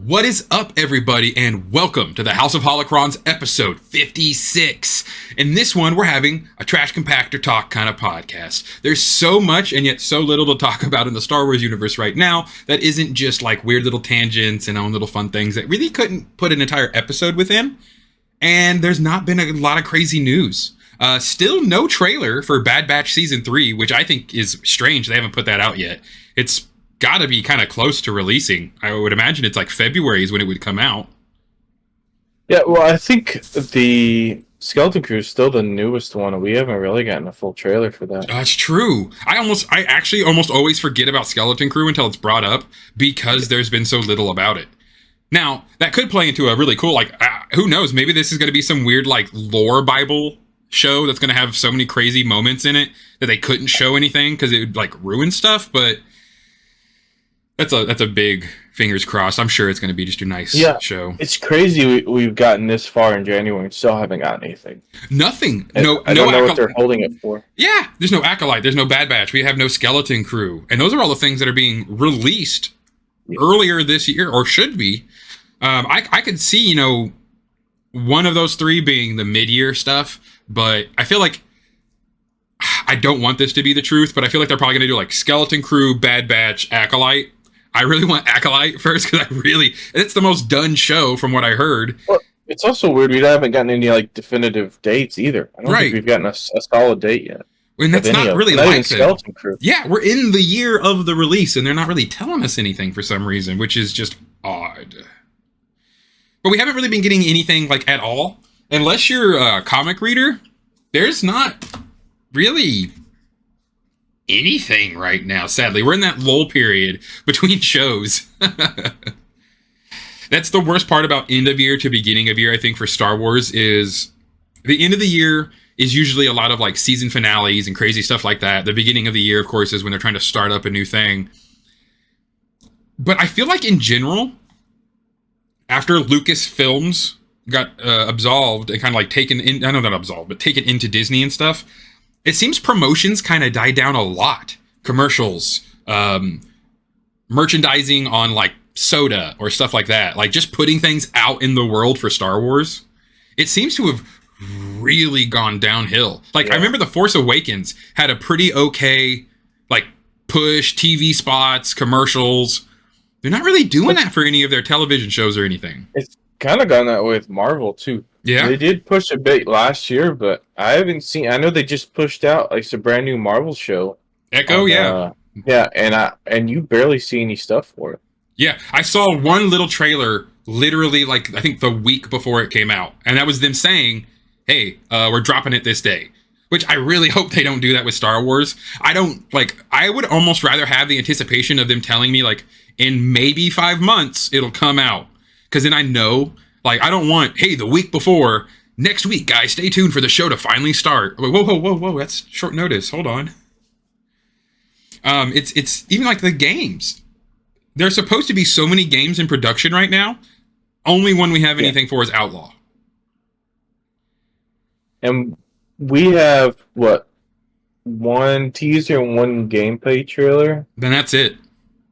What is up, everybody, and welcome to the House of Holocrons episode 56. In this one, we're having a trash compactor talk kind of podcast. There's so much and yet so little to talk about in the Star Wars universe right now that isn't just like weird little tangents and own little fun things that really couldn't put an entire episode within. And there's not been a lot of crazy news. Still no trailer for Bad Batch Season 3, which I think is strange. They haven't put that out yet. It's got to be kind of close to releasing. I would imagine it's like February is when it would come out. Yeah, well, I think the Skeleton Crew is still the newest one. We haven't really gotten a full trailer for that. That's true. I actually almost always forget about Skeleton Crew until it's brought up because there's been so little about it. Now, that could play into a really cool, who knows, maybe this is going to be some weird, lore Bible show that's going to have so many crazy moments in it that they couldn't show anything because it would, ruin stuff, but that's a big fingers crossed. I'm sure it's going to be just a nice show. It's crazy we've gotten this far in January and still haven't gotten anything. Nothing. I don't know what they're holding it for. Yeah, there's no Acolyte. There's no Bad Batch. We have no Skeleton Crew. And those are all the things that are being released earlier this year, or should be. I could see, one of those three being the mid-year stuff, but I feel like I don't want this to be the truth, but I feel like they're probably going to do Skeleton Crew, Bad Batch, Acolyte. I really want Acolyte first because it's the most done show from what I heard. Well, it's also weird we haven't gotten any definitive dates either. I don't think we've gotten a solid date yet. And that's not really like Skeleton Crew. Yeah, we're in the year of the release and they're not really telling us anything for some reason, which is just odd. But we haven't really been getting anything at all. Unless you're a comic reader, there's not really anything right now, sadly. We're in that lull period between shows. That's the worst part about end of year to beginning of year, I think, for Star Wars is the end of the year is usually a lot of season finales and crazy stuff like that. The beginning of the year, of course, is when they're trying to start up a new thing. But I feel like in general, after Lucasfilms got absolved and kind of taken in, I know not absolved, but taken into Disney and stuff, it seems promotions kind of died down a lot. Commercials, merchandising on soda or stuff like that. Just putting things out in the world for Star Wars. It seems to have really gone downhill. I remember The Force Awakens had a pretty okay, push, TV spots, commercials. They're not really doing that for any of their television shows or anything. It's kind of gone that way with Marvel, too. Yeah. They did push a bit last year, but I haven't seen... I know they just pushed out a brand new Marvel show. Echo, yeah, and you barely see any stuff for it. Yeah, I saw one little trailer literally I think the week before it came out. And that was them saying, hey, we're dropping it this day. Which I really hope they don't do that with Star Wars. I would almost rather have the anticipation of them telling me in maybe 5 months it'll come out. Because then I know, I don't want, hey, the week before, next week, guys, stay tuned for the show to finally start. Whoa, that's short notice. Hold on. It's even the games. There's supposed to be so many games in production right now. Only one we have anything for is Outlaw. And we have, one teaser and one gameplay trailer? Then that's it.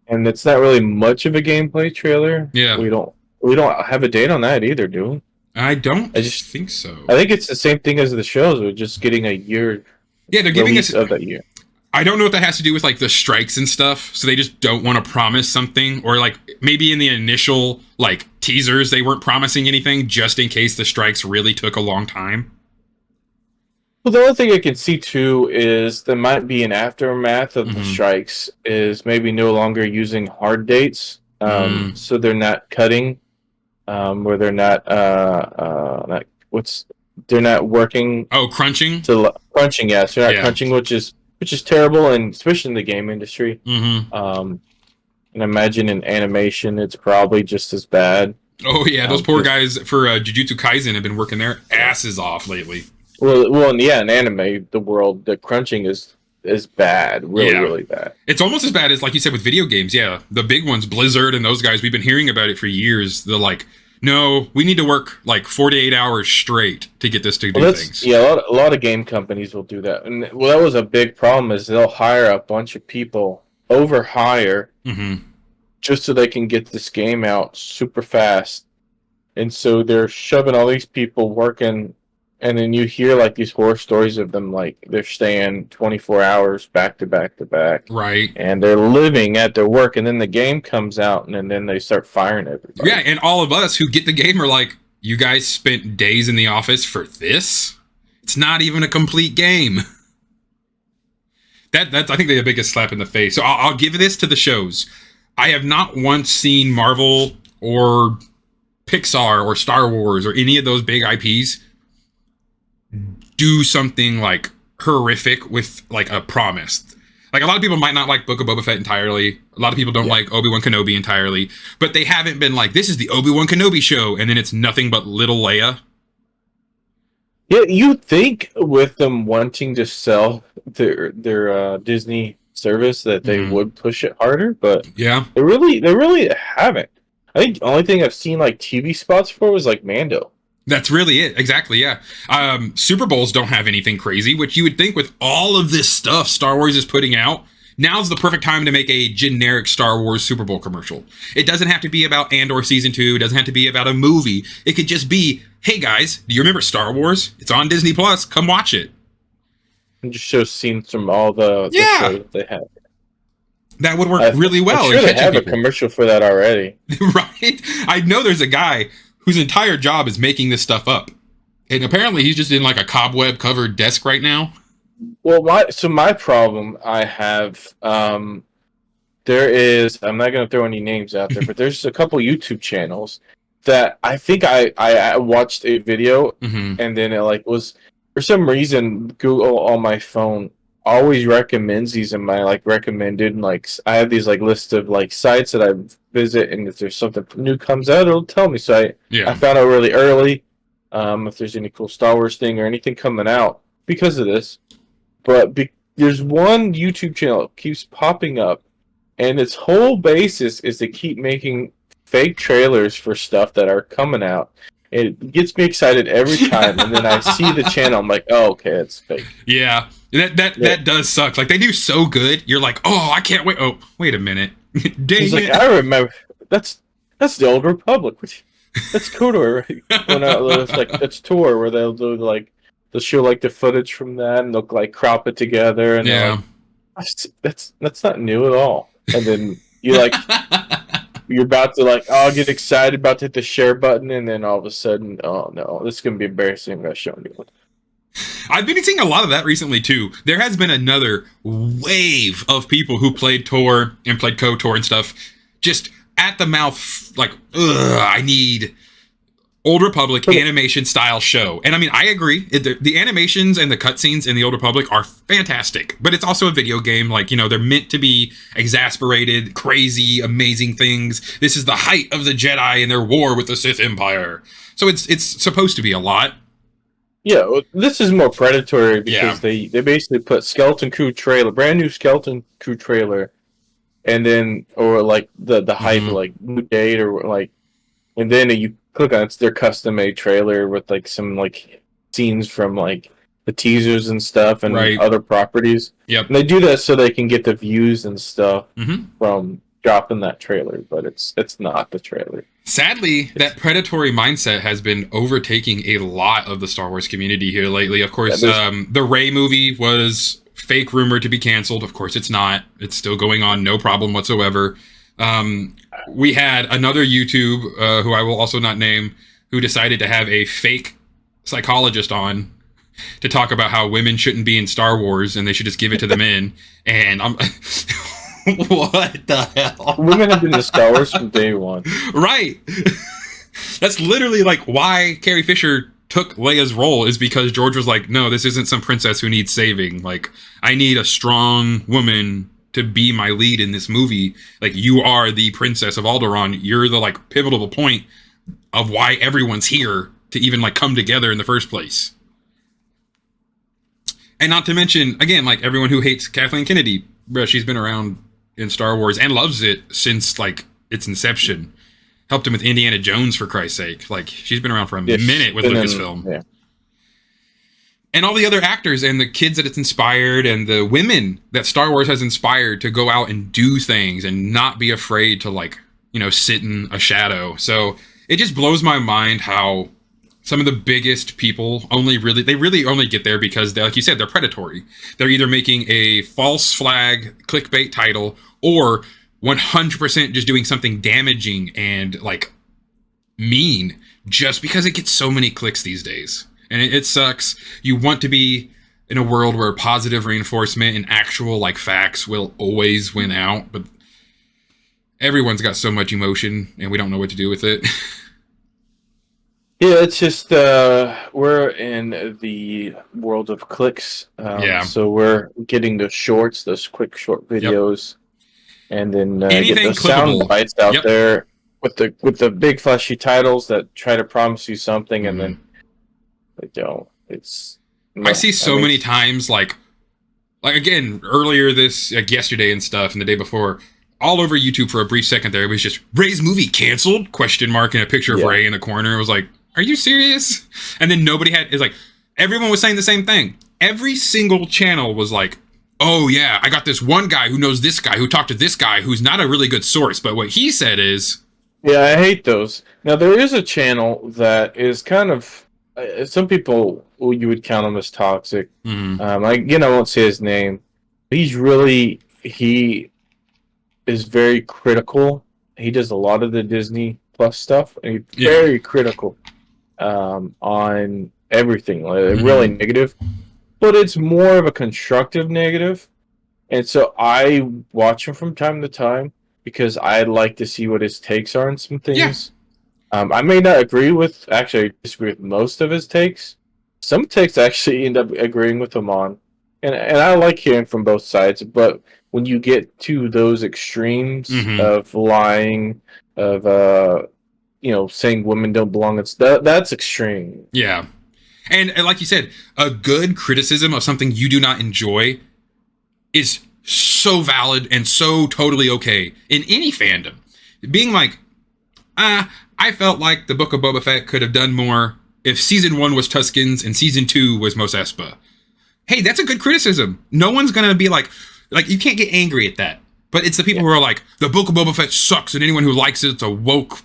And it's not really much of a gameplay trailer. Yeah. We don't have a date on that either, do we? I just think so. I think it's the same thing as the shows. We're just getting a year. Yeah, they're giving us of that year. I don't know what that has to do with the strikes and stuff. So they just don't want to promise something, or maybe in the initial teasers they weren't promising anything just in case the strikes really took a long time. Well, the other thing I can see too is there might be an aftermath of the strikes. Is maybe no longer using hard dates, so they're not cutting, or they're not they're not working. Oh, crunching. Crunching, yes, they're not crunching, which is terrible, and especially in the game industry. And imagine in animation, it's probably just as bad. Oh yeah, those poor guys for Jujutsu Kaisen have been working their asses off lately. Well, yeah, in anime, the crunching is bad, really bad. It's almost as bad as, you said, with video games. Yeah, the big ones, Blizzard and those guys, we've been hearing about it for years. They're no, we need to work 48 hours straight to get this to do things. Yeah, a lot of game companies will do that. And that was a big problem is they'll hire a bunch of people, overhire, just so they can get this game out super fast. And so they're shoving all these people working, and then you hear like these horror stories of them like they're staying 24 hours back to back to back. Right. And they're living at their work, and then the game comes out, and then they start firing everybody. Yeah, and all of us who get the game are like, you guys spent days in the office for this? It's not even a complete game. That's I think the biggest slap in the face. So I'll give this to the shows. I have not once seen Marvel or Pixar or Star Wars or any of those big IPs do something like horrific with like a promise. Like a lot of people might not like Book of Boba Fett entirely. A lot of people don't like Obi-Wan Kenobi entirely, but they haven't been like, this is the Obi-Wan Kenobi show, and then it's nothing but little Leia. Yeah, you think with them wanting to sell their Disney service that they would push it harder, but yeah, they really haven't. I think the only thing I've seen like TV spots for was like Mando. That's really it. Exactly, yeah. Super Bowls don't have anything crazy, which you would think with all of this stuff Star Wars is putting out, now's the perfect time to make a generic Star Wars Super Bowl commercial. It doesn't have to be about Andor Season 2. It doesn't have to be about a movie. It could just be, hey guys, do you remember Star Wars? It's on Disney Plus. Come watch it. And just show scenes from all the shows that they have. That would work really well. I'm sure they have a commercial for that already. Right? I know there's a guy whose entire job is making this stuff up. And apparently he's just in like a cobweb covered desk right now. Well, my problem I have, there is, I'm not going to throw any names out there, but there's a couple YouTube channels that I think I watched a video and then it like was, for some reason, Google on my phone always recommends these in my like recommended, like I have these like lists of like sites that I visit, and if there's something new comes out, it'll tell me. So I found out really early if there's any cool Star Wars thing or anything coming out because of this. But there's one YouTube channel that keeps popping up, and its whole basis is to keep making fake trailers for stuff that are coming out. It gets me excited every time, and then I see the channel, I'm like, oh, okay, it's fake. Yeah, that does suck. Like, they do so good, you're like, oh, I can't wait. Oh, wait a minute. Dang it. Like, I remember, that's the Old Republic. That's KOTOR, right? When it's like, it's tour where they'll do, like, they'll show, like, the footage from that, and they'll, like, crop it together, and like, that's not new at all. And then you like... You're about to like, oh, get excited, about to hit the share button, and then all of a sudden, oh no, this is gonna be embarrassing. I'm gonna show you. I've been seeing a lot of that recently too. There has been another wave of people who played Tor and played KOTOR and stuff, just at the mouth, like, ugh, I need Old Republic animation style show. And I mean, I agree. The animations and the cutscenes in the Old Republic are fantastic, but it's also a video game. Like, you know, they're meant to be exasperated, crazy, amazing things. This is the height of the Jedi and their war with the Sith Empire. So it's supposed to be a lot. Yeah, well, this is more predatory because they basically put Skeleton Crew trailer, brand new Skeleton Crew trailer, and then, or like the hype, like new date or like, and then you click on it's their custom made trailer with like some like scenes from like the teasers and stuff and other properties. Yep. And they do that so they can get the views and stuff from dropping that trailer, but it's not the trailer. Sadly, that predatory mindset has been overtaking a lot of the Star Wars community here lately. Of course, the Rey movie was fake rumored to be canceled. Of course, it's not. It's still going on, no problem whatsoever. We had another YouTube, who I will also not name, who decided to have a fake psychologist on to talk about how women shouldn't be in Star Wars and they should just give it to the men. And I'm... what the hell? Women have been in Star Wars from day one. Right. That's literally like why Carrie Fisher took Leia's role, is because George was like, no, this isn't some princess who needs saving. Like, I need a strong woman to be my lead in this movie. Like, you are the princess of Alderaan. You're the like pivotal point of why everyone's here to even like come together in the first place. And not to mention, again, like everyone who hates Kathleen Kennedy, bro, she's been around in Star Wars and loves it since like its inception. Helped him with Indiana Jones, for Christ's sake. Like, she's been around for a minute with Lucasfilm. Yeah. And all the other actors and the kids that it's inspired and the women that Star Wars has inspired to go out and do things and not be afraid to like sit in a shadow. So it just blows my mind how some of the biggest people they really only get there because like you said, they're predatory. They're either making a false flag clickbait title or 100% just doing something damaging and like mean just because it gets so many clicks these days. And it sucks. You want to be in a world where positive reinforcement and actual like facts will always win out, but everyone's got so much emotion and we don't know what to do with it. Yeah, it's just we're in the world of clicks. So we're getting those shorts, those quick short videos, and then get those sound bites out there with the big flashy titles that try to promise you something and then they don't. I see so many times like again earlier yesterday and stuff and the day before, all over YouTube for a brief second there, it was just Ray's movie canceled ? And a picture of Ray in the corner. It was like, are you serious? And then everyone was saying the same thing. Every single channel was like, oh yeah, I got this one guy who knows this guy who talked to this guy who's not a really good source, but what he said is... Yeah, I hate those. Now there is a channel that is kind of... some people, you would count him as toxic. I won't say his name. He is very critical. He does a lot of the Disney Plus stuff, and he's very critical on everything, really negative. But it's more of a constructive negative, and so I watch him from time to time because I'd like to see what his takes are on some things. I may not disagree with most of his takes. Some takes I actually end up agreeing with him on, and I like hearing from both sides. But when you get to those extremes of lying, of saying women don't belong, that's extreme. Yeah, and like you said, a good criticism of something you do not enjoy is so valid and so totally okay in any fandom. Being like, I felt like the Book of Boba Fett could have done more if season 1 was Tuskens and season 2 was Mos Espa. Hey, that's a good criticism. No one's gonna be like you can't get angry at that. But it's the people who are like, the Book of Boba Fett sucks, and anyone who likes it's a woke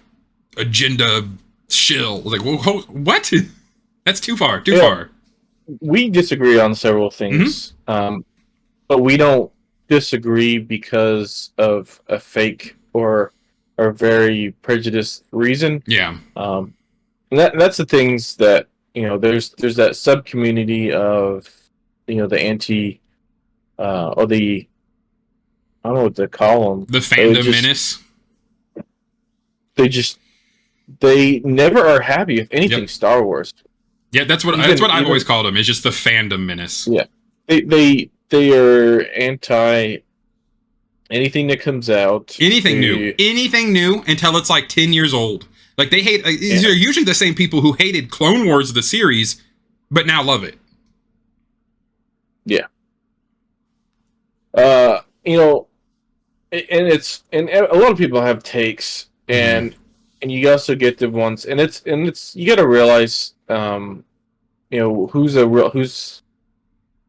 agenda shill. Like, well, what? That's too far. Too far. We disagree on several things, but we don't disagree because of a fake or very prejudiced reason. Yeah. And that's the things that there's that sub community of the anti or the I don't know what to call them. The fandom menace. They never are happy with anything Star Wars. Yeah, that's what I've always called them. Is just the fandom menace. Yeah, they are anti anything that comes out. Anything new until it's like 10 years old. Like they hate. These are usually the same people who hated Clone Wars the series, but now love it. Yeah. And a lot of people have takes, and you also get the ones, and it's you got to realize, who's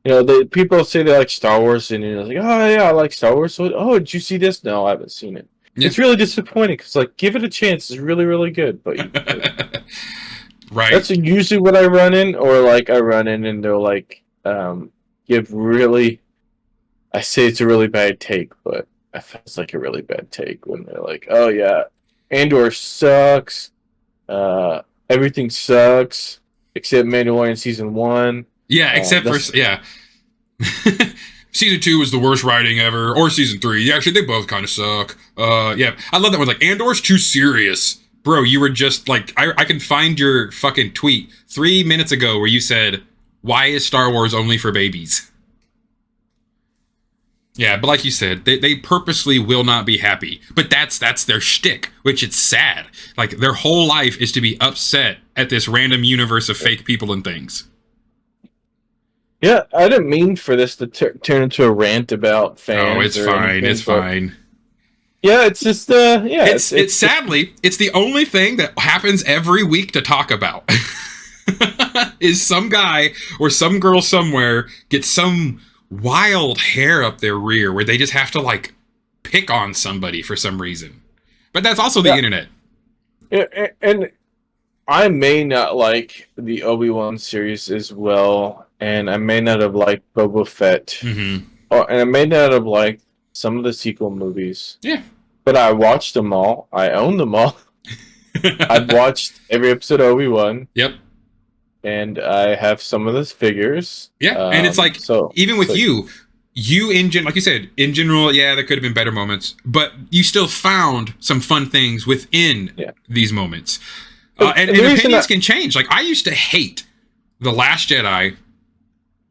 the people say they like Star Wars, and you're like, oh yeah, I like Star Wars. So, did you see this? No, I haven't seen it. Yeah. It's really disappointing because give it a chance. It's really, really good, but right. That's usually what I run in, or I run in and they'll give really. I say it's a really bad take, but I feel it's like a really bad take when they're like, "Oh yeah, Andor sucks. Everything sucks except Mandalorian season 1." Yeah, except for season 2 was the worst writing ever, or season 3. Yeah, actually, they both kind of suck. Yeah, I love that one. Like, Andor's too serious, bro. You were just like, I can find your fucking tweet 3 minutes ago where you said, "Why is Star Wars only for babies?" Yeah, but like you said, they purposely will not be happy. But that's their shtick, which it's sad. Like, their whole life is to be upset at this random universe of fake people and things. Yeah, I didn't mean for this to turn into a rant about fans. Oh, it's fine. It's fine. Yeah, it's just It's sadly, it's the only thing that happens every week to talk about. Is some guy or some girl somewhere gets some wild hair up their rear where they just have to pick on somebody for some reason. But that's also the Yeah, internet. and I may not like the Obi-Wan series as well, and I may not have liked Boba Fett, Mm-hmm. and I may not have liked some of the sequel movies. Yeah. But I watched them all. I own them all. I've watched every episode of Obi-Wan, Yep. and I have some of those figures. Yeah, and it's like even with So you like you said, in general, yeah, there could have been better moments, but you still found some fun things within yeah. these moments. And And the reason opinions can change. Like I used to hate The Last Jedi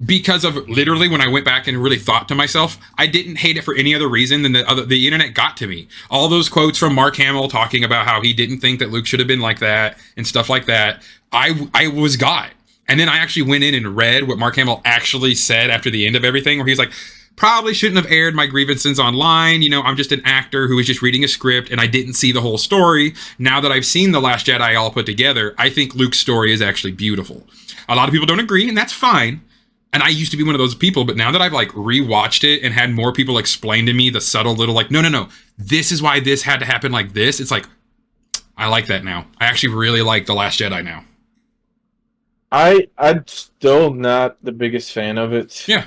because of literally when I went back and really thought to myself, I didn't hate it for any other reason than the internet got to me. All those quotes from Mark Hamill talking about how he didn't think that Luke should have been like that and stuff like that. I was got. And then I actually went in and read what Mark Hamill actually said after the end of everything, where he's like, probably shouldn't have aired my grievances online. You know, I'm just an actor who was just reading a script and I didn't see the whole story. Now that I've seen The Last Jedi all put together, I think Luke's story is actually beautiful. A lot of people don't agree, and that's fine. And I used to be one of those people, but now that I've like rewatched it and had more people explain to me the subtle little like, no, this is why this had to happen like this. It's like, I like that now. I actually really like The Last Jedi now. I'm still not the biggest fan of it. Yeah.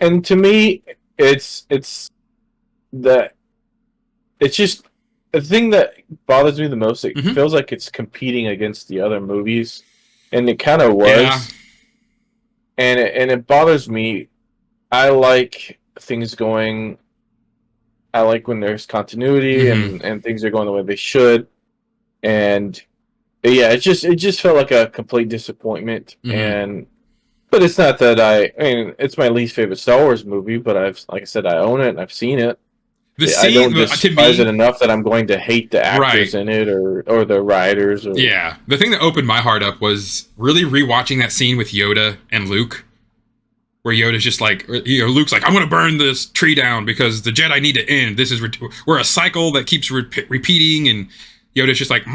And to me, it's that it's just the thing that bothers me the most. It feels like it's competing against the other movies, and it kind of was. Yeah. And it bothers me. I like things going. I like when there's continuity and things are going the way they should. And yeah, it just felt like a complete disappointment. But it's not that I mean, it's my least favorite Star Wars movie. But like I said, I own it and I've seen it. I don't despise it enough that I'm going to hate the actors in it or the writers. Yeah, the thing that opened my heart up was really rewatching that scene with Yoda and Luke, where Yoda's just like, Luke's like, I'm going to burn this tree down because the Jedi need to end. This is we're a cycle that keeps repeating, and Yoda's just like,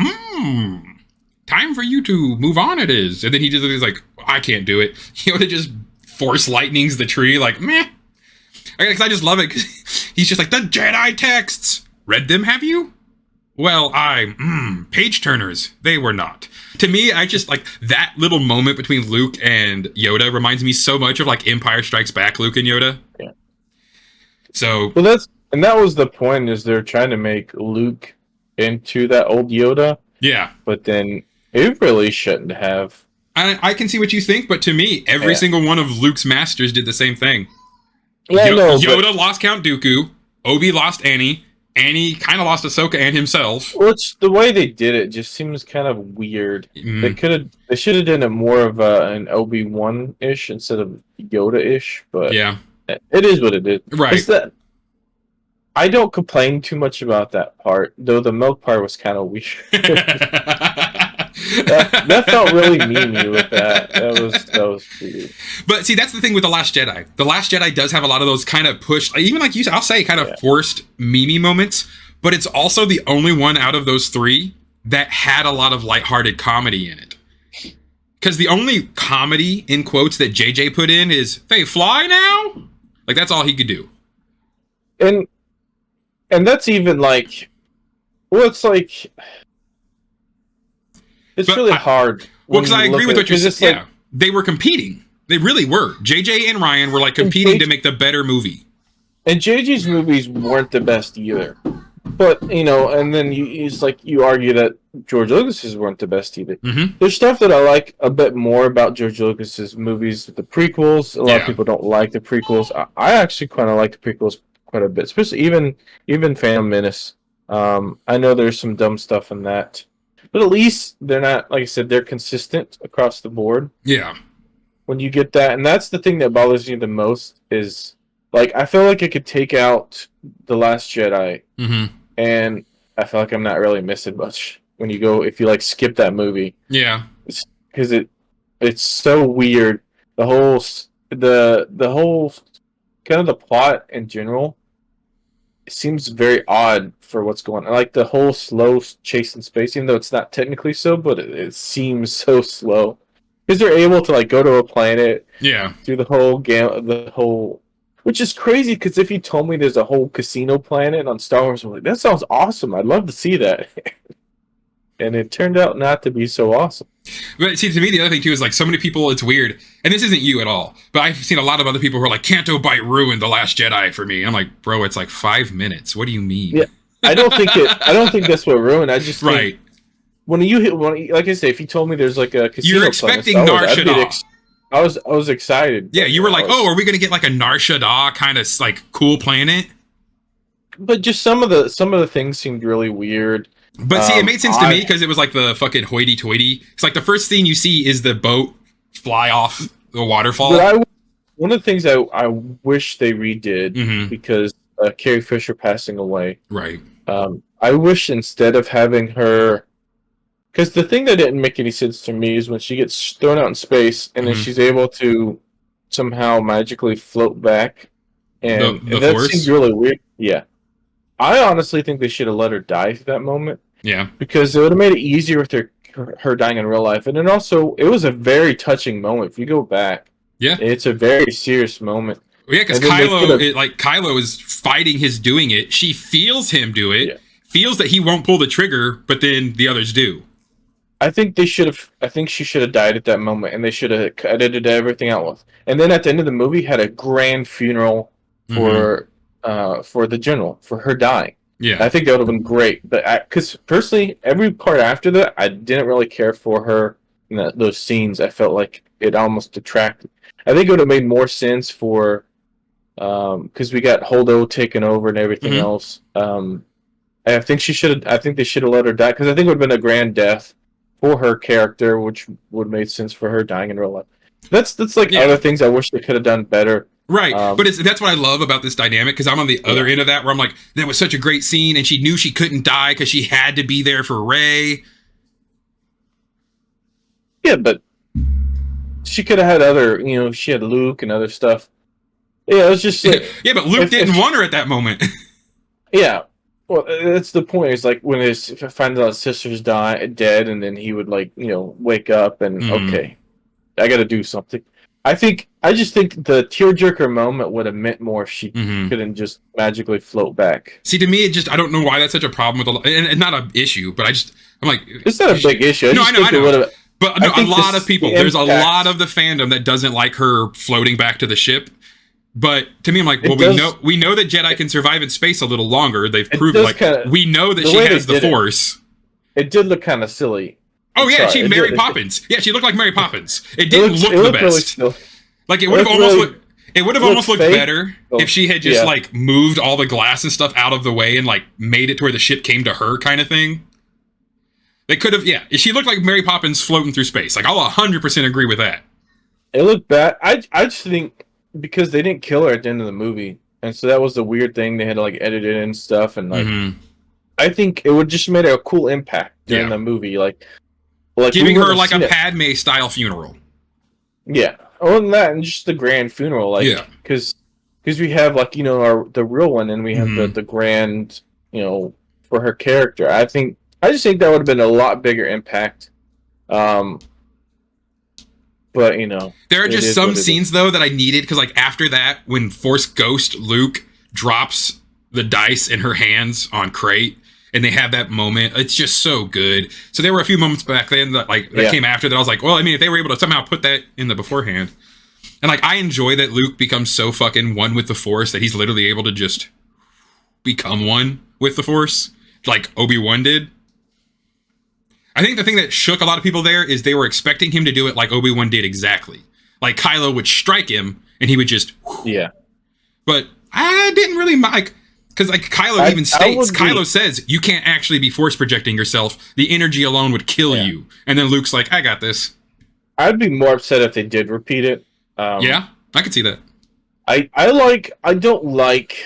time for you to move on. It is, and then he's like, I can't do it. Yoda just force lightnings the tree, like meh. Because I just love it. He's just like, the Jedi texts. Read them, have you? Well, page turners. They were not. To me, I just like that little moment between Luke and Yoda reminds me so much of like Empire Strikes Back, Luke and Yoda. Yeah. So. Well, that was the point, is they're trying to make Luke into that old Yoda. Yeah. But then it really shouldn't have. I can see what you think, but to me, every single one of Luke's masters did the same thing. Yeah, Yoda lost Count Dooku. Obi lost Annie. Annie kind of lost Ahsoka and himself. Which the way they did it just seems kind of weird. They should have done it more of an Obi-Wan-ish instead of Yoda-ish. But yeah, it is what it is. Right. It's that I don't complain too much about that part, though the milk part was kind of weird. that felt really memey with that. That was weird. But see, that's the thing with The Last Jedi. The Last Jedi does have a lot of those kind of pushed, even like you said, I'll say kind of forced memey moments, but it's also the only one out of those three that had a lot of lighthearted comedy in it. Because the only comedy, in quotes, that JJ put in is, they fly now? Like, that's all he could do. And that's even like, well, it's like, it's really hard. Well, because I agree with what you're saying. Yeah, they were competing. They really were. JJ and Ryan were like competing to make the better movie. And JJ's movies weren't the best either. But, and then you argue that George Lucas's weren't the best either. There's stuff that I like a bit more about George Lucas's movies, the prequels. A lot of people don't like the prequels. I actually kind of like the prequels quite a bit, especially even Phantom Menace. I know there's some dumb stuff in that. But at least they're not, like I said, they're consistent across the board. Yeah. When you get that, and that's the thing that bothers me the most is, like, I feel like I could take out The Last Jedi, and I feel like I'm not really missing much when you go, if you, like, skip that movie. Yeah. Because it's so weird. The whole kind of the plot in general, it seems very odd for what's going on. Like the whole slow chase in space, even though it's not technically so, but it seems so slow. Because they're able to like go to a planet, do the whole Which is crazy because if you told me there's a whole casino planet on Star Wars, I'm like, that sounds awesome. I'd love to see that. And it turned out not to be so awesome. But see, to me, the other thing too is like so many people. It's weird, and this isn't you at all. But I've seen a lot of other people who are like, Canto Bight ruined The Last Jedi for me. I'm like, bro, it's like 5 minutes. What do you mean? Yeah, I don't think that's what ruined. I just think when you hit, like I say, if you told me there's like a casino, you're expecting Nar Shaddaa. I was excited. Yeah, you were like, oh, are we gonna get like a Nar Shaddaa kind of like cool planet? But just some of the things seemed really weird. But see, it made sense to me because it was like the fucking hoity-toity. It's like the first thing you see is the boat fly off the waterfall. But one of the things I wish they redid, because Carrie Fisher passing away. Right. I wish instead of having her... Because the thing that didn't make any sense to me is when she gets thrown out in space and then she's able to somehow magically float back. And that Force? Seems really weird. Yeah. I honestly think they should have let her die for that moment. Yeah. Because it would have made it easier with her dying in real life. And then also, it was a very touching moment. If you go back, it's a very serious moment. Well, yeah, because Kylo is fighting his doing it. She feels him do it, feels that he won't pull the trigger, but then the others do. I think she should have died at that moment, and they should have edited everything out with. And then at the end of the movie, had a grand funeral for the general, for her dying. Yeah, I think that would have been great. But because personally, every part after that, I didn't really care for her in those scenes. I felt like it almost detracted. I think it would have made more sense for because we got Holdo taken over and everything else. I think they should have let her die because I think it would have been a grand death for her character, which would have made sense for her dying in real life. That's like other things I wish they could have done better. Right, but that's what I love about this dynamic, because I'm on the other end of that, where I'm like, that was such a great scene, and she knew she couldn't die because she had to be there for Rey. Yeah, but she could have had other, she had Luke and other stuff. Yeah, it was just like... yeah, but Luke didn't want her at that moment. Yeah, well, that's the point. It's like when he finds out his sister's dead, and then he would, wake up and, okay, I gotta do something. I just think the tearjerker moment would have meant more if she couldn't just magically float back. See, to me, I don't know why that's such a problem with and not an issue, but I'm like, it's not a big issue. I know. But no, a lot of people, there's a lot of the fandom that doesn't like her floating back to the ship. But to me, I'm like, well, we know that Jedi can survive in space a little longer. They've proven we know that she has the Force. It did look kind of silly. Oh yeah, she Mary Poppins. Yeah, she looked like Mary Poppins. It didn't look the best. Really like it would have almost looked better if she had just moved all the glass and stuff out of the way and made it to where the ship came to her, kind of thing. They could have, she looked like Mary Poppins floating through space. Like, I'll 100% agree with that. It looked bad. I just think because they didn't kill her at the end of the movie, and so that was the weird thing. They had to edit it and stuff, and I think it would just made a cool impact during the movie, like giving her a Padme style funeral. Yeah, other than that, and just the grand funeral, because we have the real one, and we have the grand, for her character. I just think that would have been a lot bigger impact. But there are just some scenes though that I needed, because after that, when Force Ghost Luke drops the dice in her hands on Crate, and they have that moment, it's just so good. So there were a few moments back then that came after that. I was like, well, I mean, if they were able to somehow put that in the beforehand, and I enjoy that Luke becomes so fucking one with the Force that he's literally able to just become one with the Force, like Obi-Wan did. I think the thing that shook a lot of people there is they were expecting him to do it like Obi-Wan did exactly. Like Kylo would strike him and he would just... Yeah. But I didn't really mind... Because Kylo even states, Kylo says, you can't actually be force projecting yourself. The energy alone would kill you. And then Luke's like, I got this. I'd be more upset if they did repeat it. Yeah, I could see that. I don't like...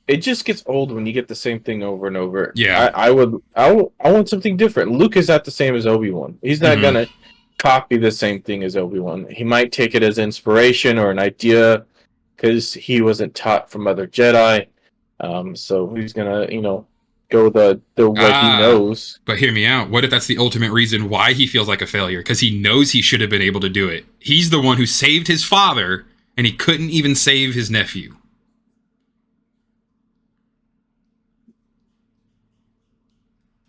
It just gets old when you get the same thing over and over. Yeah. I want something different. Luke is not the same as Obi-Wan. He's not going to copy the same thing as Obi-Wan. He might take it as inspiration or an idea because he wasn't taught from other Jedi. So he's going to, go the way he knows. But hear me out. What if that's the ultimate reason why he feels like a failure? Because he knows he should have been able to do it. He's the one who saved his father, and he couldn't even save his nephew.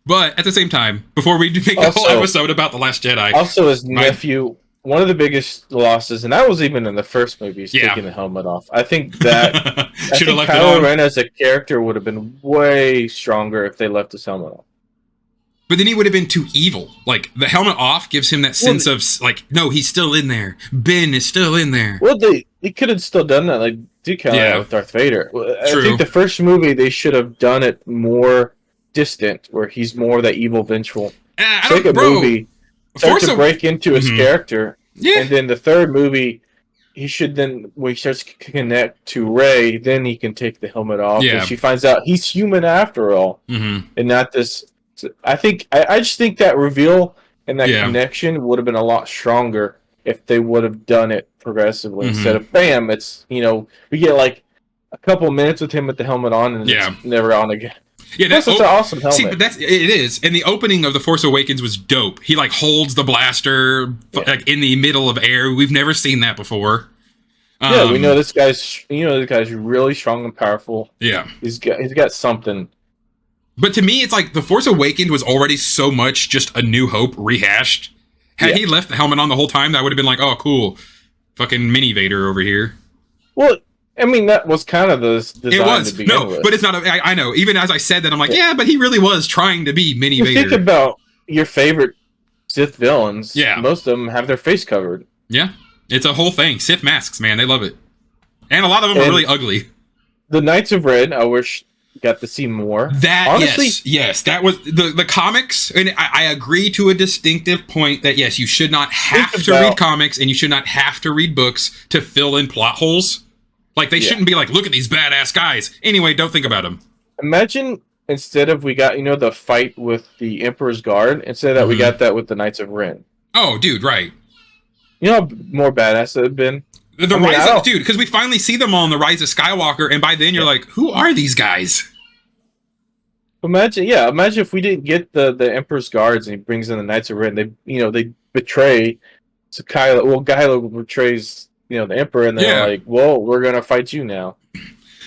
But at the same time, before we make a whole episode about The Last Jedi, also his nephew, one of the biggest losses, and that was even in the first movie, is taking the helmet off. I think that should have left Kylo it on. Ren as a character would have been way stronger if they left his helmet off. But then he would have been too evil. Like, the helmet off gives him that sense of, like, no, he's still in there. Ben is still in there. Well, they could have still done that, like, with Darth Vader. I think the first movie, they should have done it more distant, where he's more that evil, vengeful. Second movie, start to break into his character. Yeah. And then the third movie, he should then, when he starts to connect to Rey, then he can take the helmet off. Yeah. And she finds out he's human after all. And not this... I just think that reveal and that connection would have been a lot stronger if they would have done it progressively instead of bam. It's we get like a couple minutes with him with the helmet on and it's never on again. Yeah, that's an awesome helmet. See, but it is, and the opening of The Force Awakens was dope. He like holds the blaster like in the middle of air. We've never seen that before. Yeah, we know this guy's really strong and powerful. Yeah, he's got something. But to me, it's like The Force Awakens was already so much just A New Hope rehashed. Had he left the helmet on the whole time, that would have been like, oh, cool. Fucking mini Vader over here. Well, I mean, that was kind of the design it was. to begin with. But it's not. I know. Even as I said that, I'm like, yeah, but he really was trying to be mini Vader. Think about your favorite Sith villains. Yeah. Most of them have their face covered. Yeah. It's a whole thing. Sith masks, man. They love it. And a lot of them are really ugly. The Knights of Red, I wish... got to see more. That honestly, yes, that was the comics, and I agree to a distinctive point that yes, you should not have to read comics and you should not have to read books to fill in plot holes. Like they shouldn't be like, look at these badass guys. Anyway, don't think about them. Imagine instead of we got the fight with the Emperor's Guard, instead of that we got that with the Knights of Ren. Oh, dude, right. You know how more badass it would have been. Dude, because we finally see them all in The Rise of Skywalker, and by then you're like, who are these guys? Imagine if we didn't get the Emperor's Guards and he brings in the Knights of Ren. They betray. So Kylo betrays the Emperor, and they're like, well, we're gonna fight you now.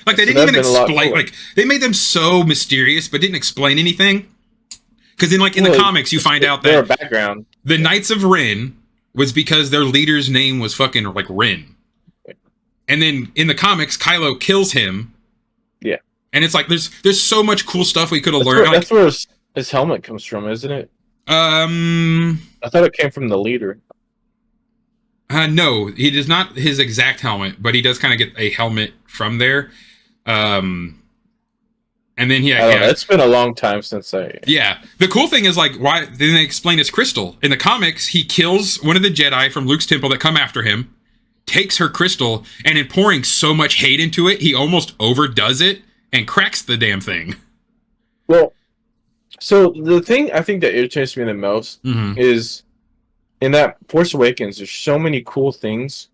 Like they didn't even explain. Like they made them so mysterious, but didn't explain anything. Because in the comics, you find out that background. The Knights of Ren was because their leader's name was fucking like Ren. And then in the comics, Kylo kills him. Yeah. And it's like there's so much cool stuff we could have learned. That's where his helmet comes from, isn't it? I thought it came from the leader. No, he does not his exact helmet, but he does kind of get a helmet from there. And then it's been a long time since Yeah. The cool thing is why then they explain his crystal. In the comics, he kills one of the Jedi from Luke's temple that come after him. Takes her crystal, and in pouring so much hate into it, he almost overdoes it and cracks the damn thing. Well, so the thing I think that irritates me the most is in that Force Awakens, there's so many cool things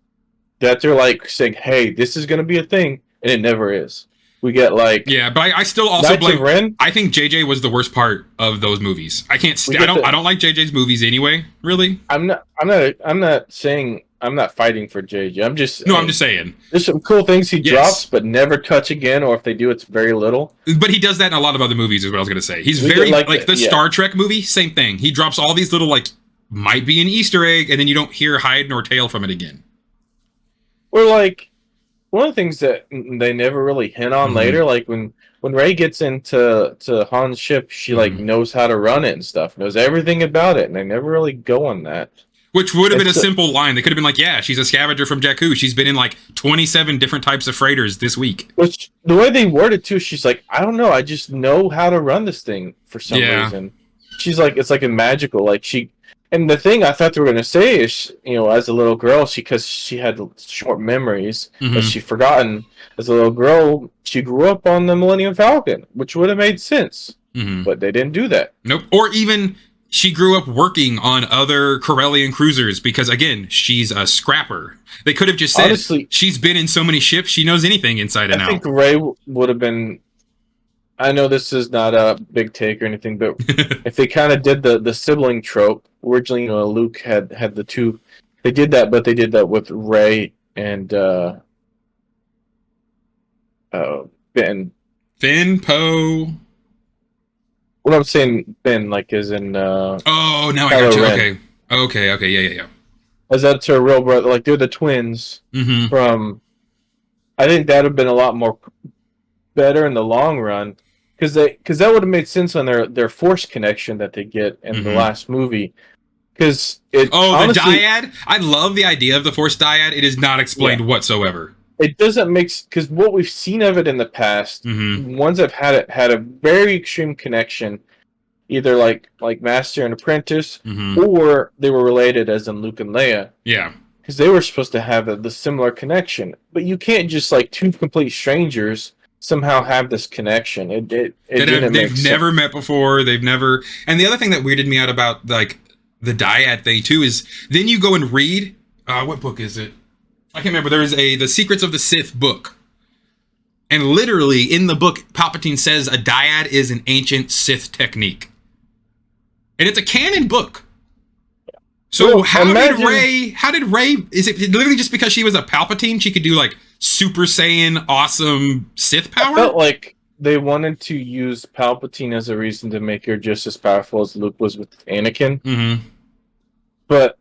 that they're like saying, hey, this is going to be a thing, and it never is. We get yeah, but I still also blame Ren. I think JJ was the worst part of those movies. I can't. I don't like JJ's movies anyway. Really. I'm not saying. I'm not fighting for JJ. I'm just saying. There's some cool things he drops, but never touch again, or if they do, it's very little. But he does that in a lot of other movies, is what I was going to say. He's very, the Star Trek movie, same thing. He drops all these little, might be an Easter egg, and then you don't hear hide nor tail from it again. Or, one of the things that they never really hint on later, when Rey gets into Han's ship, she, knows how to run it and stuff, knows everything about it, and they never really go on that. Which would have been a simple line. They could have been like, yeah, she's a scavenger from Jakku. She's been in 27 different types of freighters this week. Which, the way they word it too, she's like, I don't know, I just know how to run this thing for some reason. She's like, it's a magical, and the thing I thought they were going to say is, as a little girl, because she had short memories, that she forgotten, as a little girl, she grew up on the Millennium Falcon, which would have made sense. But they didn't do that. Nope. Or even... she grew up working on other Corellian cruisers because, again, she's a scrapper. They could have just said, honestly, she's been in so many ships, she knows anything inside and out. I think Rey would have been... I know this is not a big take or anything, but if they kind of did the sibling trope, originally, Luke had the two... They did that, but they did that with Rey and Ben. Finn, Poe... what I'm saying, Ben, like, is in Oh, now I got Kylo you. Ren. Okay. Yeah. As that's her real brother. Like, they're the twins Mm-hmm. from. I think that would have been a lot more better in the long run, because that would have made sense on their force connection that they get in the Mm-hmm. last movie. Because it Oh, the honestly, dyad. I love the idea of the Force dyad. It is not yeah, explained whatsoever. it doesn't make, because what we've seen of it in the past, Mm-hmm. ones that have had a very extreme connection, either like master and apprentice, Mm-hmm. or they were related, as in Luke and Leia, Yeah. because they were supposed to have the similar connection. But you can't just like two complete strangers somehow have this connection. It didn't make They've sense. never met before. They've never. And the other thing that weirded me out about like the dyad thing too is then you go and read. What book is it? I can't remember. There is the Secrets of the Sith book, and literally in the book, Palpatine says a dyad is an ancient Sith technique, and it's a canon book. So Well, imagine, How did Rey? Is it literally just because she was a Palpatine, she could do like Super Saiyan awesome Sith I power? felt like they wanted to use Palpatine as a reason to make her just as powerful as Luke was with Anakin. Mm-hmm. But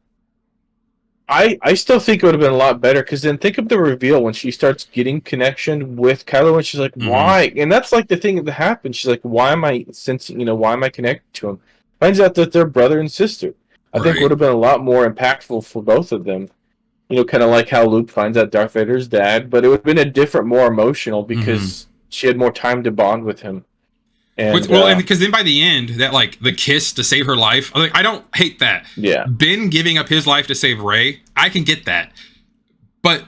I still think it would have been a lot better, because then think of the reveal when she starts getting connection with Kylo, and she's like, Mm-hmm. "Why?" And that's like the thing that happened. She's like, "Why am I sensing? Why am I connected to him?" Finds out that they're brother and sister. I think Right. would have been a lot more impactful for both of them. Kind of like how Luke finds out Darth Vader's dad, but it would have been a different, more emotional, Mm-hmm. because she had more time to bond with him. And Well, and because then by the end, that like the kiss to save her life, like I don't hate that. yeah, Ben giving up his life to save Rey, I can get that. But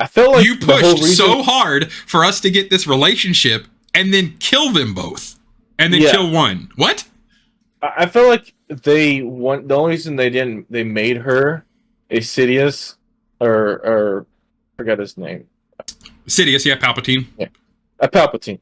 I felt like you the whole pushed reason. so hard for us to get this relationship and then kill them both. And then Yeah, kill one. What? I felt like they want the only reason they made her a Sidious, or forgot his name. Sidious, yeah, Palpatine. Yeah, a Palpatine,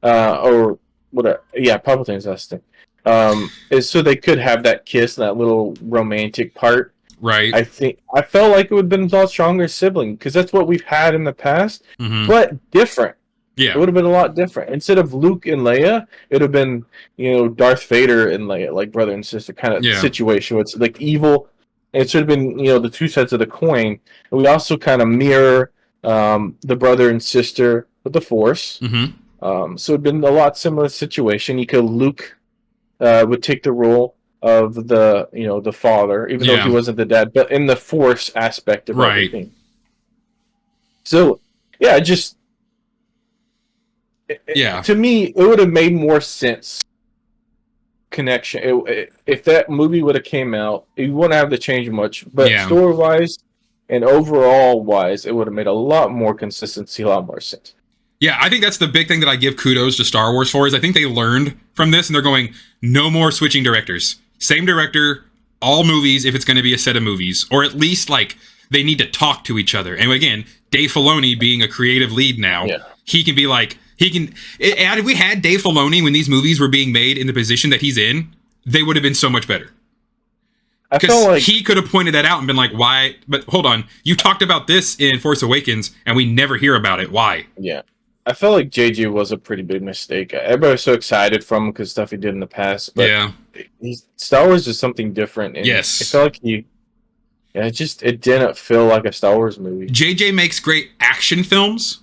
or whatever. Yeah, Palpatine's last name. Is so they could have that kiss, that little romantic part. Right. I felt like it would have been a lot stronger sibling, because that's what we've had in the past, Mm-hmm. but different. It Yeah. would have been a lot different. Instead of Luke and Leia, it would have been, Darth Vader and Leia, like brother and sister kind of Yeah. situation. Where it's like evil. And it should have been, the two sides of the coin. And we also kind of mirror the brother and sister with the Force. Mm-hmm. So it'd been a lot similar situation. Luke would take the role of the father, even though he Yeah. wasn't the dad, but in the Force aspect of Right. everything. So yeah, just Yeah. to me, it would have made more sense. Connection. If that movie would have came out, you wouldn't have to change much. But Yeah. story wise and overall wise, it would have made a lot more consistency, a lot more sense. Yeah, I think that's the big thing that I give kudos to Star Wars for is I think they learned from this and they're going, no more switching directors. Same director, all movies if it's going to be a set of movies. Or at least, like, they need to talk to each other. And again, Dave Filoni being a creative lead now, he can be like, had we had Dave Filoni when these movies were being made in the position that he's in, they would have been so much better. Because like he could have pointed that out and been like, why? But hold on, you talked about this in Force Awakens and we never hear about it. Why? Yeah. I felt like JJ was a pretty big mistake. Everybody was so excited from him because stuff he did in the past. But yeah. Star Wars is something different. And yes. It felt like it didn't feel like a Star Wars movie. JJ makes great action films,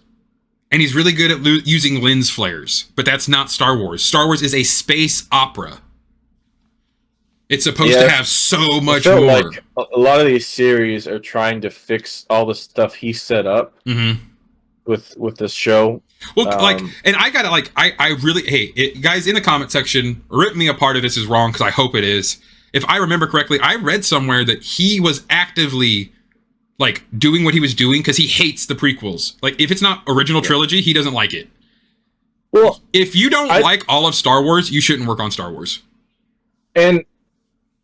and he's really good at using lens flares, but that's not Star Wars. Star Wars is a space opera. It's supposed to have so much more. Like a lot of these series are trying to fix all the stuff he set up with this show. Well, and I gotta I really guys in the comment section, rip me apart if this is wrong because I hope it is. If I remember correctly, I read somewhere that he was actively like doing what he was doing because he hates the prequels. Like if it's not original trilogy, he doesn't like it. Well, if you don't like all of Star Wars, you shouldn't work on Star Wars. And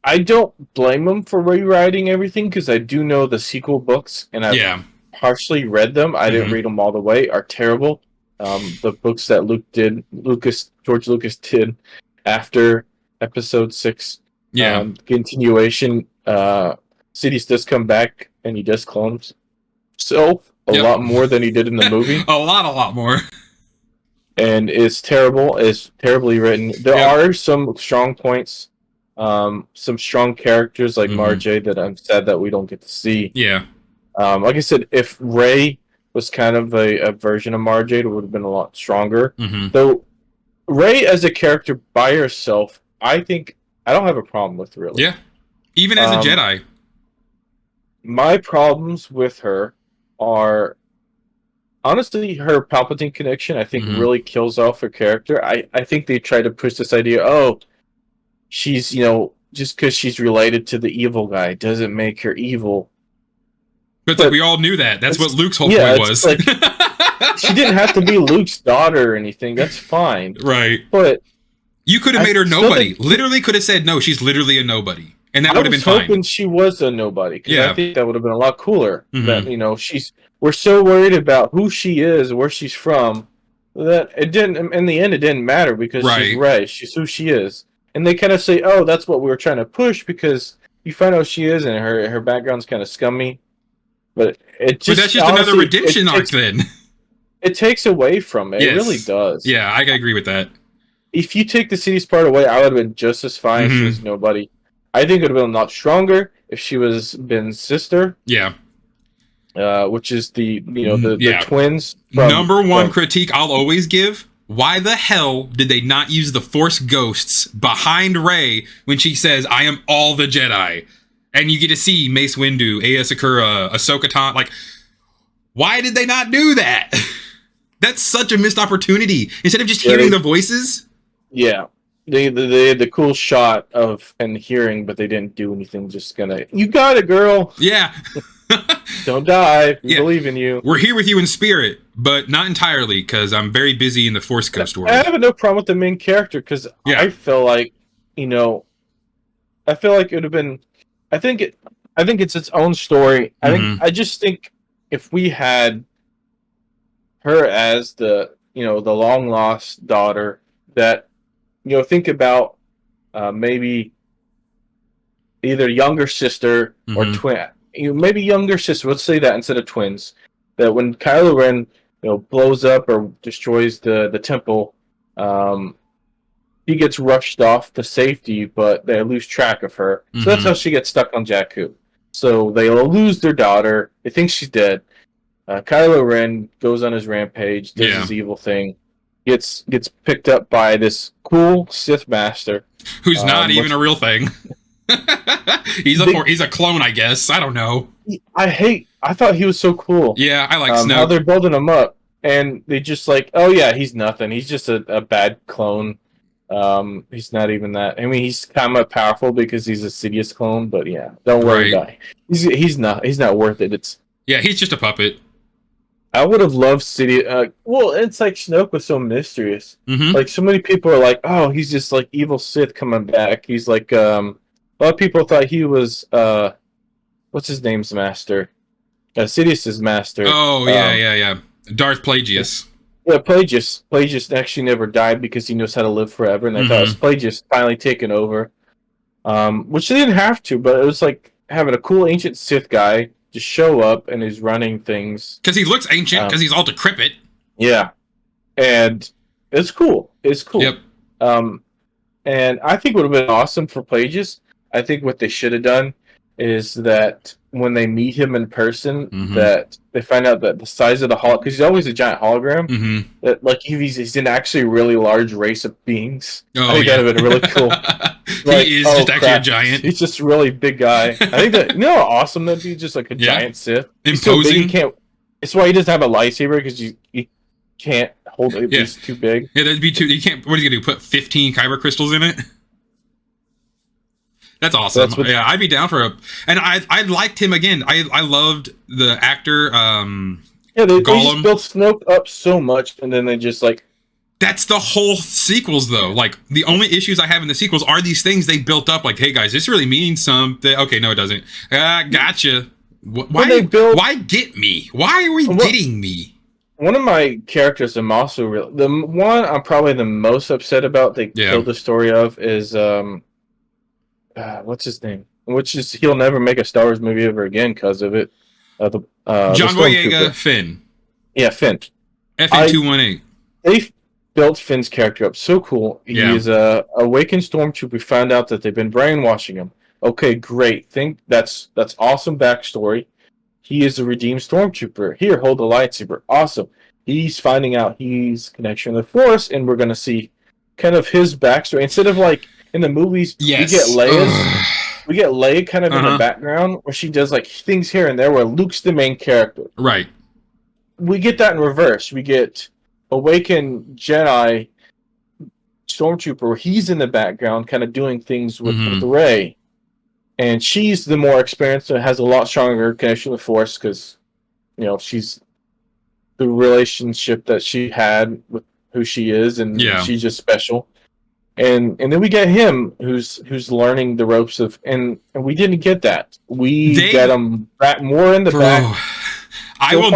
I don't blame him for rewriting everything because I do know the sequel books and I've partially read them. I didn't read them all the way. Are terrible. The books that George Lucas did after Episode 6. Continuation. Sidious does come back and he does clones himself a lot more than he did in the movie. a lot more. and it's terrible. It's terribly written. There Yep. are some strong points, some strong characters like Marjay that I'm sad that we don't get to see. Yeah. Like I said, if Ray was kind of a version of Marjay, it would have been a lot stronger. Though Ray as a character by herself, I think I don't have a problem with, really. Yeah. Even as a Jedi. My problems with her are honestly her Palpatine connection. I think really kills off her character. I think they try to push this idea, oh, she's, just because she's related to the evil guy doesn't make her evil. But like, we all knew that. That's what Luke's whole point was. Like, she didn't have to be Luke's daughter or anything. That's fine. Right. But you could have made her nobody. Literally could have said, no, she's literally a nobody. And that would have been fine. I was hoping she was a nobody. Because I think that would have been a lot cooler. That, we're so worried about who she is, where she's from, that it didn't, in the end, it didn't matter because she's Rey. She's who she is. And they kind of say, oh, that's what we were trying to push because you find out who she is and her background's kind of scummy. But that's just another redemption arc then. It takes away from it. Yes. It really does. Yeah, I agree with that. If you take the city's part away, I would have been just as fine if she was nobody. I think it would have been a lot stronger if she was Ben's sister. Yeah. Which is the twins. Number one critique I'll always give: why the hell did they not use the Force ghosts behind Rey when she says, "I am all the Jedi"? And you get to see Mace Windu, Aya Sakura, Ahsoka Tano. Like, why did they not do that? That's such a missed opportunity. Instead of just hearing the voices. Yeah. They had the cool shot of and hearing, but they didn't do anything. Just you got it, girl. Yeah. Don't die. We believe in you. We're here with you in spirit, but not entirely, because I'm very busy in the Force Ghost world. I have no problem with the main character, because I feel like, I feel like it would have been. I think it's its own story. I just think if we had her as the the long lost daughter, that think about maybe either younger sister or twin. Maybe younger sister. Let's say that instead of twins. That when Kylo Ren blows up or destroys the temple, he gets rushed off to safety, but they lose track of her. So that's how she gets stuck on Jakku. So they'll lose their daughter. They think she's dead. Kylo Ren goes on his rampage, does his evil thing, gets picked up by this cool Sith master, who's not even a real thing. he's a clone, I guess. I don't know. I thought he was so cool. Yeah, I like Snoke. How they're building him up, and they just like, oh yeah, he's nothing. He's just a bad clone. He's not even that. I mean, he's kind of powerful because he's a Sidious clone, but yeah, don't worry about it. He's not worth it. He's just a puppet. I would have loved Sidious. Well, it's like Snoke was so mysterious. Like so many people are like, oh, he's just like evil Sith coming back. He's like, a lot of people thought he was what's his name's master? Sidious's master. Oh yeah. Darth Plagueis. Yeah, Plagueis. Plagueis actually never died because he knows how to live forever, and I thought it was Plagueis finally taken over. Which they didn't have to, but it was like having a cool ancient Sith guy just show up and is running things. Because he looks ancient, because he's all decrepit. Yeah. And it's cool. Yep. And I think it would have been awesome for Plagueis. I think what they should have done is that when they meet him in person, that they find out that the size of the hologram, because he's always a giant hologram, that like he's an actually really large race of beings. I think that would have been really cool. Like, he is just actually a giant. He's just a really big guy. I think that how awesome that'd be, just like a giant Sith. He's imposing. So big, he can't. It's why he doesn't have a lightsaber, because you can't hold it. He's too big. Yeah, that'd be too. You can't. What are you gonna do? Put 15 kyber crystals in it? That's awesome. I'd be down for and I liked him again. I loved the actor. They just built Snoke up so much, and then they just like. That's the whole sequels, though. Like, the only issues I have in the sequels are these things they built up. Like, hey guys, this really means something. Okay, no, it doesn't. Gotcha. Why get me? Why are we getting me? One of my characters I'm also the one I'm probably the most upset about they killed the story of is what's his name? Which is he'll never make a Star Wars movie ever again because of it. John Boyega, Finn. Yeah, Finn. FN218. built Finn's character up so cool. He Yeah. is a awakened stormtrooper. We found out that they've been brainwashing him. Okay, great. Think that's awesome backstory. He is a redeemed stormtrooper. Here, hold the lightsaber. Awesome. He's finding out he's connection to the Force, and we're gonna see kind of his backstory. Instead of like in the movies, Yes. we get Leia kind of in the Uh-huh. background where she does like things here and there where Luke's the main character. Right. We get that in reverse. We get awakened Jedi stormtrooper where he's in the background kind of doing things with Rey, and she's the more experienced and has a lot stronger connection with Force because she's the relationship that she had with who she is, and she's just special. And then we get him who's learning the ropes of, and we didn't get that. We get him back more in the back. I will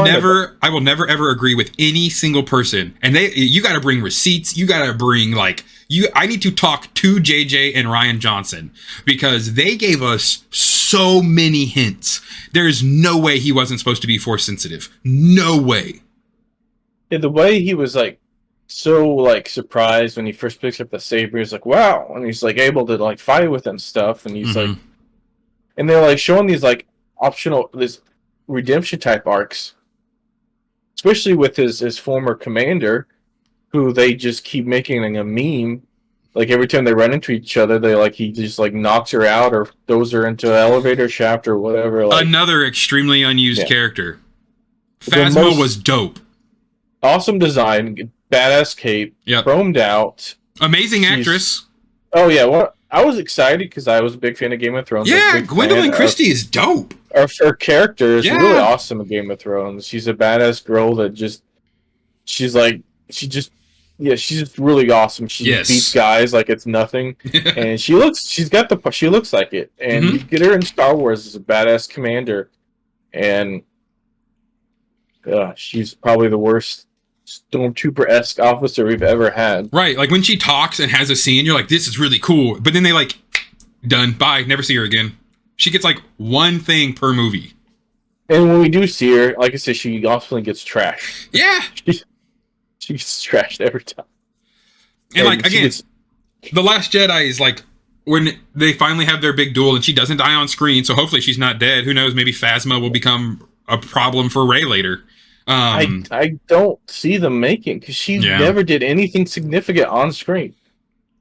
never ever agree with any single person. And you got to bring receipts. You got to bring I need to talk to JJ and Ryan Johnson because they gave us so many hints. There is no way he wasn't supposed to be Force sensitive. No way. Yeah, the way he was so surprised when he first picks up the saber, he's like, wow, and he's able to fight with and stuff, and he's and they're showing these optional this redemption type arcs, especially with his former commander, who they just keep making a meme. Every time they run into each other, he just knocks her out or throws her into an elevator shaft or whatever. Another extremely unused character. Phasma was dope. Awesome design, badass cape, chromed out. Amazing actress. Oh yeah, well, I was excited because I was a big fan of Game of Thrones. Yeah, Gwendolyn Christie is dope. Her character is really awesome in Game of Thrones. She's a badass girl that she's just really awesome. She beats guys like it's nothing, and she looks like it. And you get her in Star Wars as a badass commander, and she's probably the worst Stormtrooper-esque officer we've ever had. Right, when she talks and has a scene, you're like, this is really cool. But then they done, bye, never see her again. She gets one thing per movie. And when we do see her, like I said, she often gets trashed. Yeah. She gets trashed every time. And again, The Last Jedi is when they finally have their big duel and she doesn't die on screen, so hopefully she's not dead. Who knows, maybe Phasma will become a problem for Rey later. I don't see them making because she never did anything significant on screen.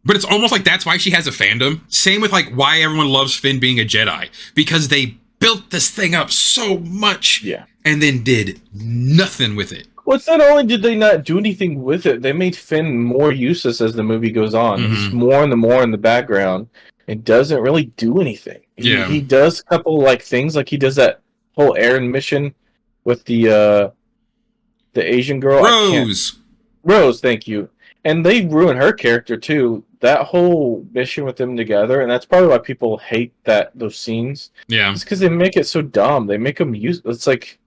But it's almost that's why she has a fandom. Same with why everyone loves Finn being a Jedi, because they built this thing up so much, and then did nothing with it. Well, it's not only did they not do anything with it, they made Finn more useless as the movie goes on. He's more and more in the background and doesn't really do anything. He does a couple things, he does that whole Aaron mission with the Asian girl. Rose, thank you. And they ruin her character too. That whole mission with them together, and that's probably why people hate those scenes. Yeah, it's because they make it so dumb. They make them use. It's like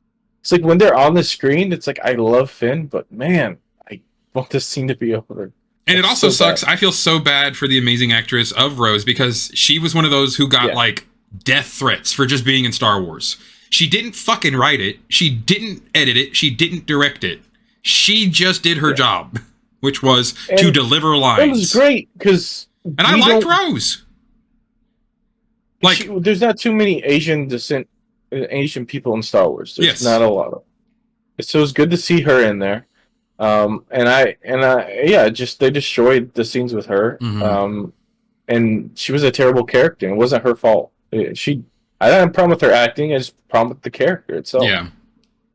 when they're on the screen. It's I love Finn, but man, I want this scene to be over. And it also sucks. I feel so bad for the amazing actress of Rose because she was one of those who got death threats for just being in Star Wars. She didn't fucking write it. She didn't edit it. She didn't direct it. She just did her job, which was to deliver lines. It was great because... And I liked Rose. There's not too many Asian people in Star Wars. There's not a lot of them. So it's good to see her in there. They destroyed the scenes with her. And she was a terrible character. And it wasn't her fault. I didn't have a problem with her acting. I just had a problem with the character itself. Yeah.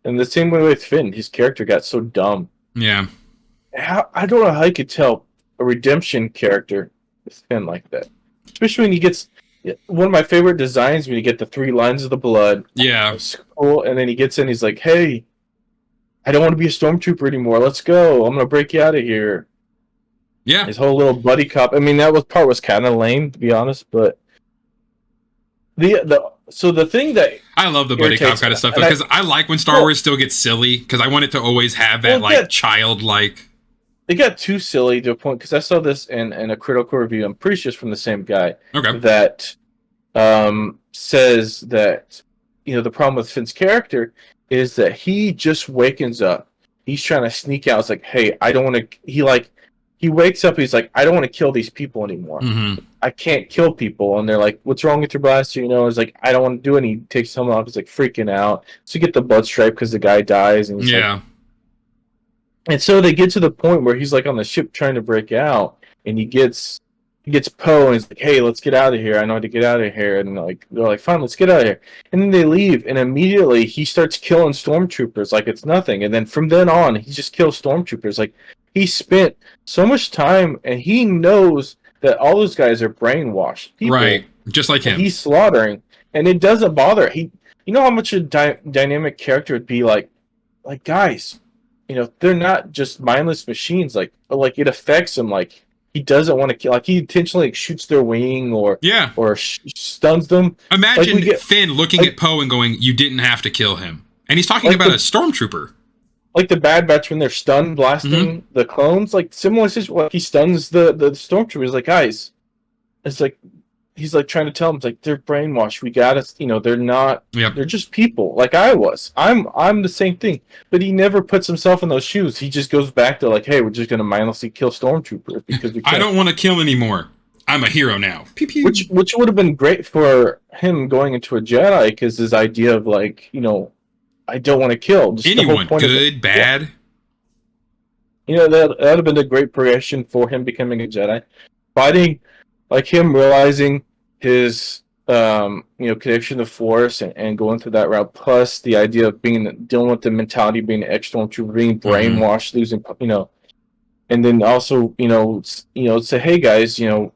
And the same way with Finn. His character got so dumb. Yeah. I don't know how you could tell a redemption character with Finn like that. Especially when he gets... One of my favorite designs when you get the 3 lines of the blood. Yeah. It's cool. And then he gets in, he's like, hey, I don't want to be a stormtrooper anymore. Let's go. I'm going to break you out of here. Yeah. His whole little buddy cop. I mean, part was kind of lame, to be honest, but... So the thing that I love the buddy cop kind of stuff because I like when Star Wars still gets silly because I want it to always have that childlike. It got too silly to a point because I saw this in a critical review. I'm pretty sure it's from the same guy. Okay. That says that the problem with Finn's character is that he just wakens up. He's trying to sneak out. It's hey, I don't want to. he wakes up. He's like, I don't want to kill these people anymore. Mm-hmm. I can't kill people. And they're like, what's wrong with your blaster? You know, he's like, I don't want to do it. And he takes someone off. He's like freaking out. So you get the blood stripe because the guy dies. And he's Yeah. like, and so they get to the point where he's like on the ship trying to break out, and he gets Poe, and he's like, "Hey, let's get out of here. I know how to get out of here." And like they're like, "Fine, let's get out of here." And then they leave, and immediately he starts killing stormtroopers like it's nothing. And then from then on, he just kills stormtroopers. Like he spent so much time, and he knows that all those guys are brainwashed people, Right, just like him. He's slaughtering, and it doesn't bother. You know how much a dynamic character would be like guys. You know, they're not just mindless machines. Like it affects him. Like he doesn't want to kill. Like he intentionally shoots their wing or stuns them. Imagine Finn looking at Poe and going, "You didn't have to kill him," and he's talking about a stormtrooper. Like the Bad Batch when they're stun blasting the clones. Like similar situation. Like he stuns the stormtroopers. Like guys, it's like. He's like trying to tell them, like they're brainwashed. We gotta, they're not. Yep. They're just people, like I was. I'm the same thing. But he never puts himself in those shoes. He just goes back to like, hey, we're just gonna mindlessly kill stormtroopers because we can't. I don't want to kill anymore. I'm a hero now. Pew, pew. Which would have been great for him going into a Jedi, because his idea of like, I don't want to kill just anyone, good, bad. Yeah. That would have been a great progression for him becoming a Jedi, fighting. Like him realizing his, connection to the Force and going through that route, plus the idea of dealing with the mentality of being an ex-stormtrooper, being brainwashed, losing, and then also, say, hey guys, it'd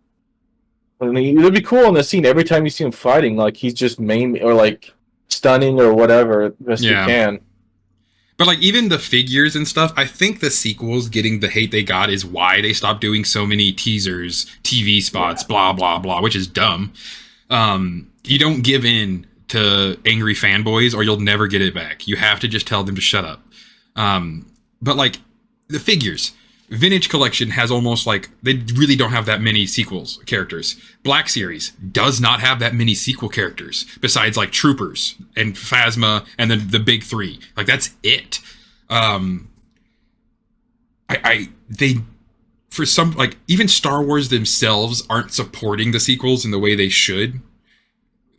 be cool in the scene every time you see him fighting, like he's just maiming or like stunning or whatever best you can. But like even the figures and stuff, I think the sequels getting the hate they got is why they stopped doing so many teasers, TV spots, blah blah blah, which is dumb. You don't give in to angry fanboys or you'll never get it back. You have to just tell them to shut up. But like the figures, Vintage Collection has almost like they really don't have that many sequels characters. Black Series does not have that many sequel characters besides like Troopers and Phasma and then the big three. Like that's it. They for some like even Star Wars themselves aren't supporting the sequels in the way they should.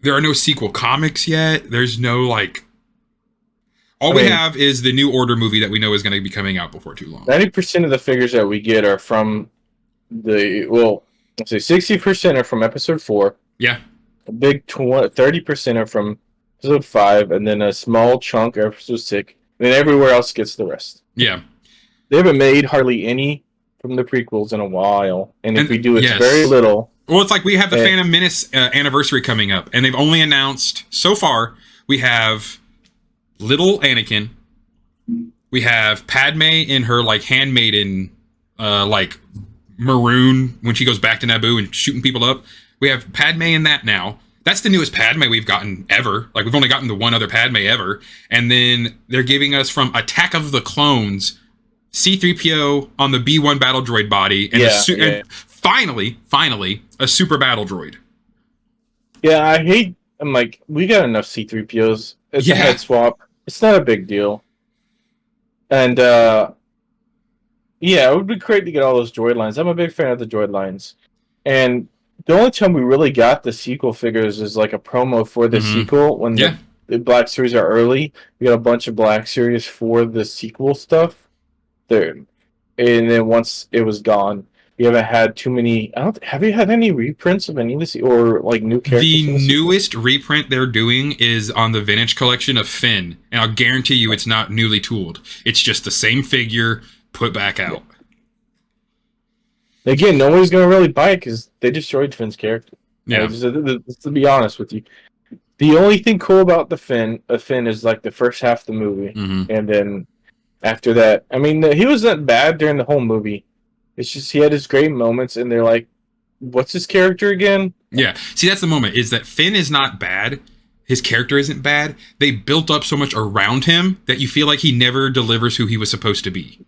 There are no sequel comics yet. There's no like. All we have is the New Order movie that we know is going to be coming out before too long. 90% of the figures that we get are from let's say 60% are from Episode 4. Yeah. A big 30% are from Episode 5, and then a small chunk are Episode 6, and then everywhere else gets the rest. Yeah. They haven't made hardly any from the prequels in a while, and if we do, it's very little. Well, it's like we have the Phantom Menace anniversary coming up, and they've only announced, so far, we have little Anakin. We have Padme in her like handmaiden, like maroon when she goes back to Naboo and shooting people up. We have Padme in that now. That's the newest Padme we've gotten ever. Like we've only gotten the one other Padme ever. And then they're giving us from Attack of the Clones, C-3PO on the B-1 battle droid body, and, and finally a super battle droid. Yeah, I'm like, we got enough C-3POs. It's a head swap. It's not a big deal. And, it would be great to get all those droid lines. I'm a big fan of the droid lines. And the only time we really got the sequel figures is like a promo for the sequel when the Black Series are early. We got a bunch of Black Series for the sequel stuff there. And then once it was gone, we haven't had too many. Have you had any reprints of any of this or like new characters? The newest reprint they're doing is on the Vintage Collection of Finn, and I'll guarantee you it's not newly tooled. It's just the same figure put back out. Again, nobody's gonna really buy it because they destroyed Finn's character. Yeah. Just to be honest with you, the only thing cool about the Finn is like the first half of the movie, and then after that, I mean, he wasn't bad during the whole movie. It's just he had his great moments, and they're like, "What's his character again?" Yeah, see, that's the moment. Is that Finn is not bad. His character isn't bad. They built up so much around him that you feel like he never delivers who he was supposed to be.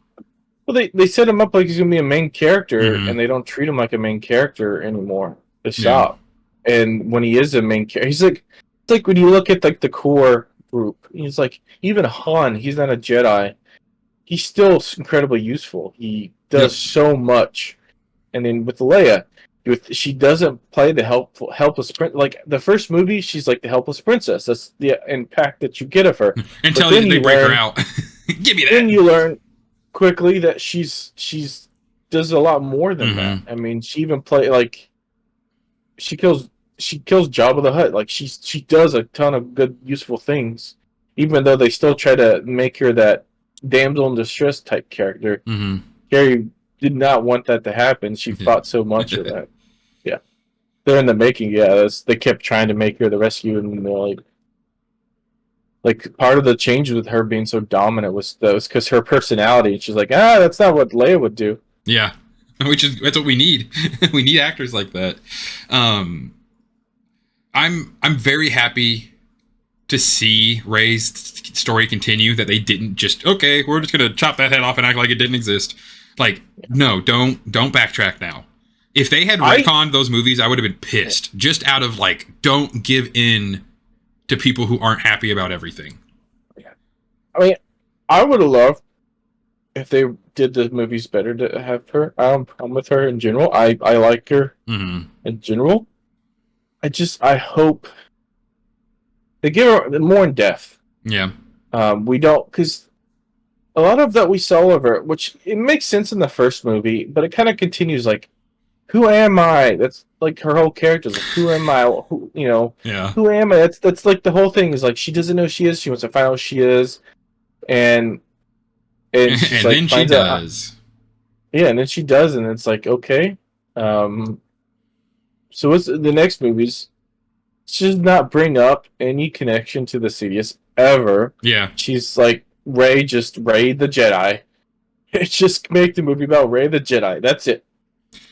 Well, they set him up like he's gonna be a main character, and they don't treat him like a main character anymore. They stop. And when he is a main character, it's like when you look at like the core group, he's like even Han. He's not a Jedi. He's still incredibly useful. He does so much. And then with Leia, she doesn't play the helpless prince. Like the first movie, she's like the helpless princess. That's the impact that you get of her. But Until then they you break her learn, out. Give me then that. you learn quickly that she's does a lot more than that. Mm-hmm. I mean, she even she kills Jabba the Hutt. Like she does a ton of good useful things, even though they still try to make her that damsel in distress type character. Mm-hmm. Carrie did not want that to happen. She fought so much of that. Yeah, they're in the making. Yeah, they kept trying to make her the rescue, and they're like part of the change with her being so dominant was because her personality. She's like, that's not what Leia would do. Yeah, that's what we need. We need actors like that. I'm very happy to see Rey's story continue. That they didn't just we're just gonna chop that head off and act like it didn't exist. Like, no, don't backtrack now. If they had retconned those movies, I would have been pissed. Just out of like, don't give in to people who aren't happy about everything. Yeah, I mean, I would have loved if they did the movies better to have her. I'm with her in general. I like her in general. I hope they give her more in depth. Yeah. We don't, because a lot of that we saw of her, which it makes sense in the first movie, but it kind of continues like, who am I? That's like her whole character. Like, who am I? Who am I? That's like the whole thing is like she doesn't know who she is. She wants to find out who she is, and she's and like, then she does. Yeah, and then she does, and it's like, okay. So what's the next movies? She does not bring up any connection to the Sidious ever. Yeah. She's like Rey the Jedi. It's just make the movie about Rey the Jedi. That's it.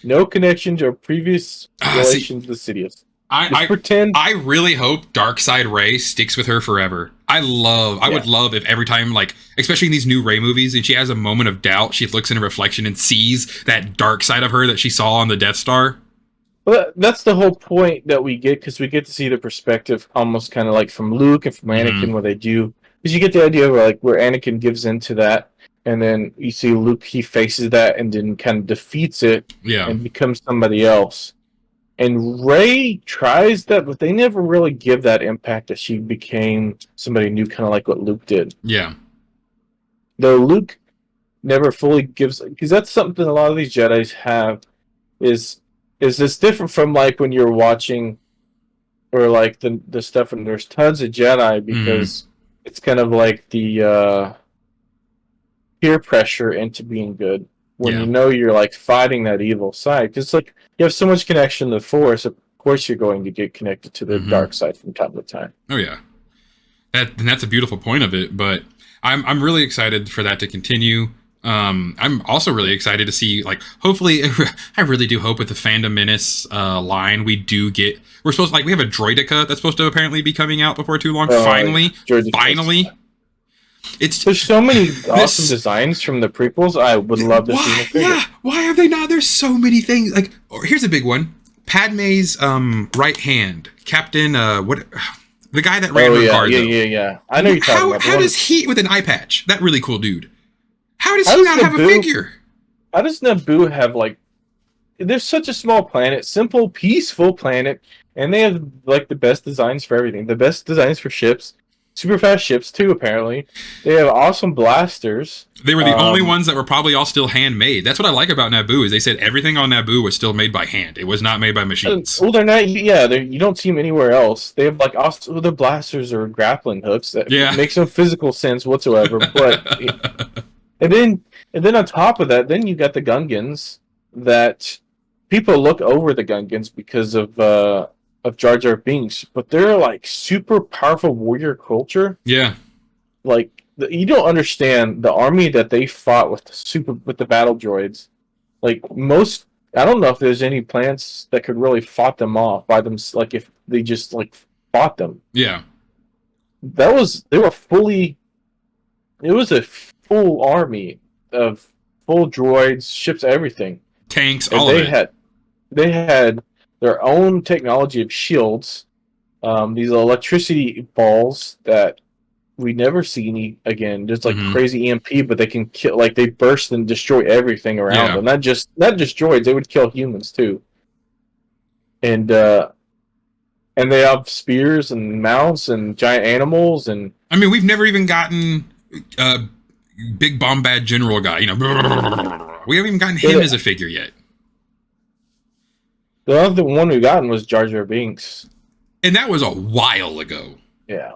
No connection to previous relations with Sidious. I pretend. I really hope Darkseid Rey sticks with her forever. I would love if every time, like, especially in these new Rey movies, and she has a moment of doubt, she looks in a reflection and sees that dark side of her that she saw on the Death Star. Well, that's the whole point that we get, because we get to see the perspective almost kind of like from Luke and from Anakin, where they do, because you get the idea of like where Anakin gives into that, and then you see Luke, he faces that and then kind of defeats it and becomes somebody else. And Rey tries that, but they never really give that impact that she became somebody new, kind of like what Luke did. Yeah. Though Luke never fully gives, because that's something a lot of these Jedis have, is this different from like when you're watching, or like the stuff, and there's tons of Jedi, because it's kind of like the peer pressure into being good. When you know you're like fighting that evil side, because like you have so much connection to the Force, of course you're going to get connected to the dark side from time to time. Oh yeah, that's a beautiful point of it. But I'm really excited for that to continue. I'm also really excited to see, like, hopefully, I really do hope with the Fandom Menace line we do get. We're supposed to, like, we have a Droideka that's supposed to apparently be coming out before too long. Finally. There's so many awesome designs from the prequels. I would love to see in the figure. Yeah, why have they not? There's so many things. Like, here's a big one: Padme's right hand, Captain. The guy that ran her guard. Yeah. I know you're talking about. How does he, with an eye patch? That really cool dude. How does he not have a figure? How does Naboo have like? There's such a small planet, simple, peaceful planet, and they have like the best designs for everything. The best designs for ships. Super fast ships too, apparently. They have awesome blasters. They were the only ones that were probably all still handmade. That's what I like about Naboo, is they said everything on Naboo was still made by hand. It was not made by machines. Well, they're not. Yeah, you don't see them anywhere else. They have like also the blasters or grappling hooks that makes no physical sense whatsoever. But and then on top of that, then you got the Gungans that people look over the Gungans because of Jar Jar Binks, but they're like super powerful warrior culture. Yeah, like you don't understand the army that they fought with the battle droids. Like most, I don't know if there's any plants that could really fought them off by them. Like if they just like fought them. Yeah, they were fully. It was a full army of full droids, ships, everything, tanks, and all of it. They had their own technology of shields, these electricity balls that we never see any again. There's like Mm-hmm. crazy EMP, but they can kill, like they burst and destroy everything around Yeah. them. Not just droids; they would kill humans too. And they have spears and mouths and giant animals and. I mean, we've never even gotten big Bombad General guy. You know, we haven't even gotten him as a figure yet. The other one we gotten was Jar Jar Binks, and that was a while ago. Yeah,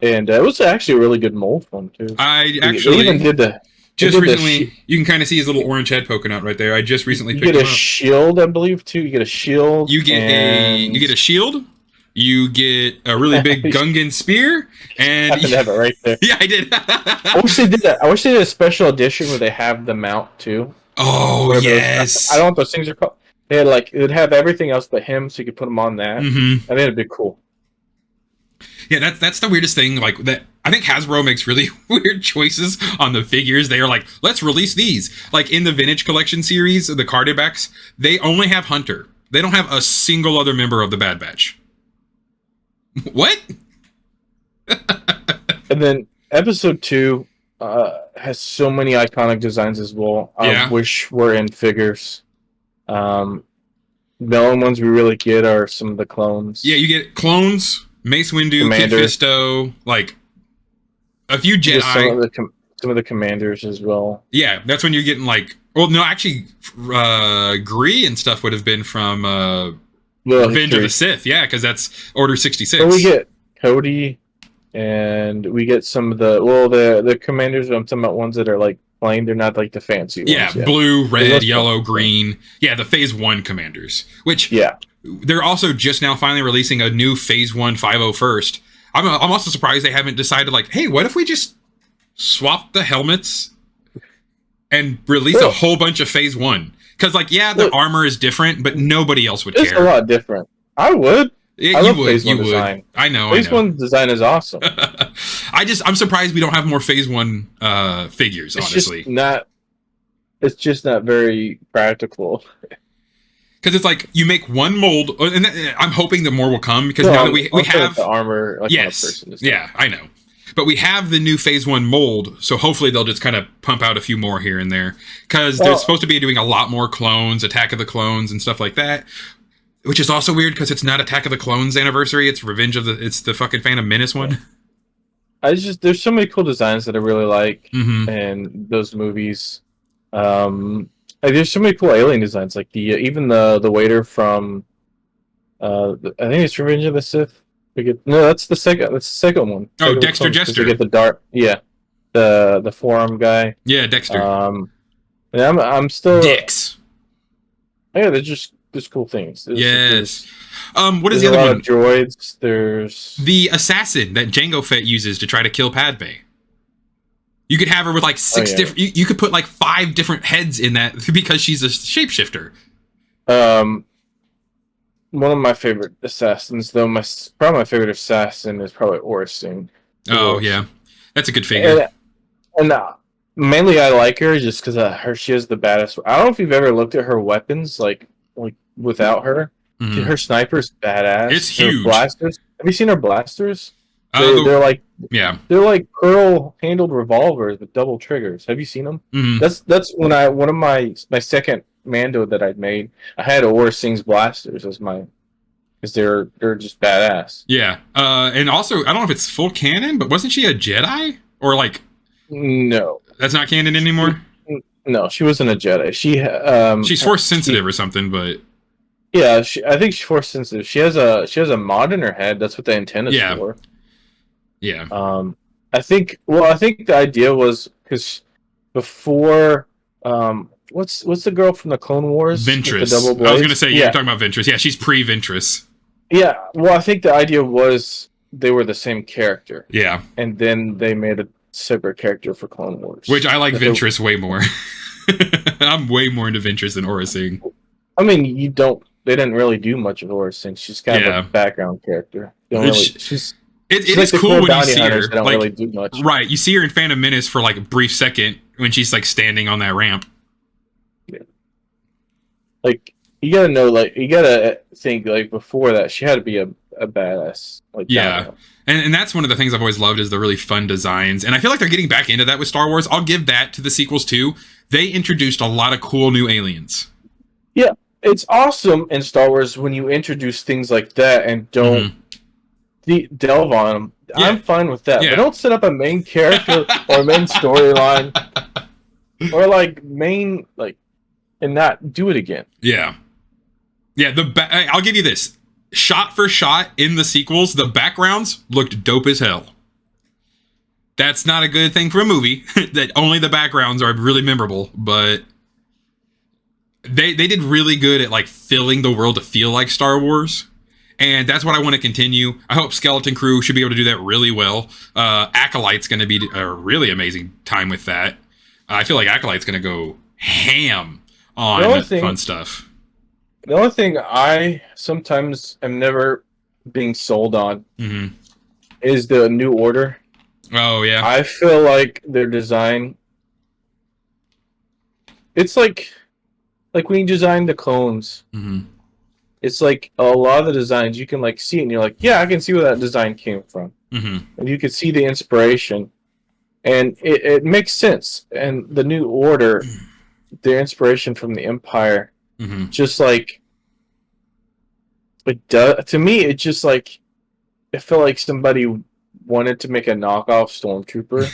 and it was actually a really good mold one too. I actually even did the just recently. You can kind of see his little orange head poking out right there. I just recently picked him up. You get a shield, I believe, too. You get a shield. You get a shield. You get a really big Gungan spear, and I have it right there. Yeah, I did. I wish they did that. I wish they did a special edition where they have the mount too. Oh yes. I don't know what those things are called. They had it would have everything else but him, so you could put him on that. Mm-hmm. I think it'd be cool. Yeah, that's the weirdest thing. Like that, I think Hasbro makes really weird choices on the figures. They are like, let's release these. Like in the Vintage Collection series, the carded backs, they only have Hunter. They don't have a single other member of the Bad Batch. What? And then Episode 2 has so many iconic designs as well. I wish were in figures. The only ones we really get are some of the clones. Yeah, you get clones, Mace Windu, Kit Fisto, like a few Jedi. Some of the commanders as well. Yeah, that's when you're getting like. Well, no, actually, Gree and stuff would have been from Revenge of the Sith. Yeah, because that's Order 66. So we get Cody, and we get some of the commanders. I'm talking about ones that are like plain. They're not like the fancy ones. Yeah, blue, red, yellow, green. Yeah, the Phase 1 commanders. Which they're also just now finally releasing a new Phase 1 501st. I'm also surprised they haven't decided like, hey, what if we just swap the helmets and release a whole bunch of Phase 1? Because like, the armor is different, but nobody else would care. It's a lot different. I would. Yeah, I love Phase 1 design. I know. Phase 1 design is awesome. I'm surprised we don't have more Phase 1 figures, honestly. It's just not very practical. Because it's like you make one mold, and I'm hoping that more will come because now that we have the armor. Like yes, I know, but we have the new Phase 1 mold, so hopefully they'll just kind of pump out a few more here and there because they're supposed to be doing a lot more clones, Attack of the Clones, and stuff like that. Which is also weird because it's not Attack of the Clones anniversary; it's it's the fucking Phantom Menace one. There's so many cool designs that I really like in those movies. There's so many cool alien designs, like even the waiter from, I think it's Revenge of the Sith. That's the second. That's the second one. Oh, Dexter Jester. You get the dark, the forearm guy. Yeah, Dexter. And I'm still Dix. Yeah, there's cool things. Yes. What is the other one? Of droids. There's the assassin that Jango Fett uses to try to kill Padme. You could have her with like 6 different. You could put like 5 different heads in that because she's a shapeshifter. One of my favorite assassins, though, probably my favorite assassin is probably Aurra Sing. Oh yeah, that's a good figure. And mainly I like her just because she has the baddest. I don't know if you've ever looked at her weapons like without her. Mm-hmm. Her sniper's badass. It's huge. Her blasters. Have you seen her blasters? They're like pearl-handled revolvers with double triggers. Have you seen them? Mm-hmm. That's when one of my second Mando that I'd made. I had Aurra Sing's blasters as my, because they're just badass. Yeah, and also I don't know if it's full canon, but wasn't she a Jedi or like? No, that's not canon anymore. No, she wasn't a Jedi. She's force sensitive or something, but. Yeah, I think she's force sensitive. She has a mod in her head. That's what the antenna is for. Yeah. I think the idea was because before what's the girl from the Clone Wars? Ventress. I was gonna say you're talking about Ventress. Yeah, she's pre-Ventress. Yeah. Well, I think the idea was they were the same character. Yeah. And then they made a separate character for Clone Wars. Which I like Ventress way more. I'm way more into Ventress than Aurra Sing. I mean, they didn't really do much of Aurra Sing. She's kind of a background character. It is like cool when you see her. They don't really do much. Right, you see her in Phantom Menace for like a brief second when she's like standing on that ramp. Yeah. Like you gotta know, like you gotta think, like before that, she had to be a a badass like Yeah. dino. And that's one of the things I've always loved is the really fun designs. And I feel like they're getting back into that with Star Wars. I'll give that to the sequels too. They introduced a lot of cool new aliens. Yeah, it's awesome in Star Wars when you introduce things like that and don't delve on them. Yeah. I'm fine with that, Yeah. but don't set up a main character or a main storyline or like main like and not do it again. Yeah. Yeah, I'll give you this. Shot for shot in the sequels, the backgrounds looked dope as hell. That's not a good thing for a movie, that only the backgrounds are really memorable, but they did really good at like filling the world to feel like Star Wars. And that's what I want to continue. I hope Skeleton Crew should be able to do that really well. Acolyte's going to be a really amazing time with that. I feel like Acolyte's going to go ham on fun stuff. The only thing I sometimes am never being sold on is the New Order. Oh, yeah. I feel like their design... It's like when you design the clones. It's like a lot of the designs, you can like see it and you're like, yeah, I can see where that design came from. And you can see the inspiration. And it makes sense. And the New Order, their inspiration from the Empire... just like it does to me, it just like it felt like somebody wanted to make a knockoff Stormtrooper,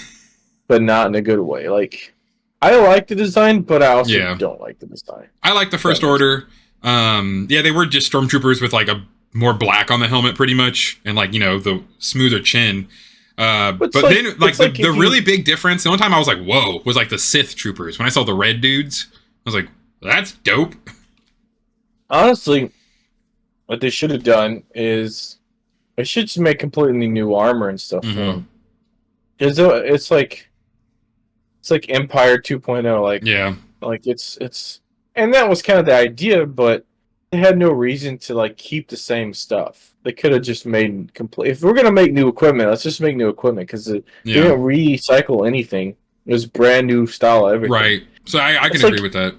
but not in a good way. Like I like the design, but I also don't like the design. I like the First Order. Yeah, they were just Stormtroopers with like a more black on the helmet, pretty much, and like the smoother chin. But then like the really big difference. The only time I was like, whoa, was like the Sith troopers. When I saw the red dudes, I was like, that's dope. Honestly, what they should have done is they should just make completely new armor and stuff for them. Because it's like Empire 2.0, like it's and that was kind of the idea, but they had no reason to like keep the same stuff. They could have just made complete. If we're gonna make new equipment, let's just make new equipment because they didn't recycle anything. It was brand new style of everything. Right. So I can agree with that.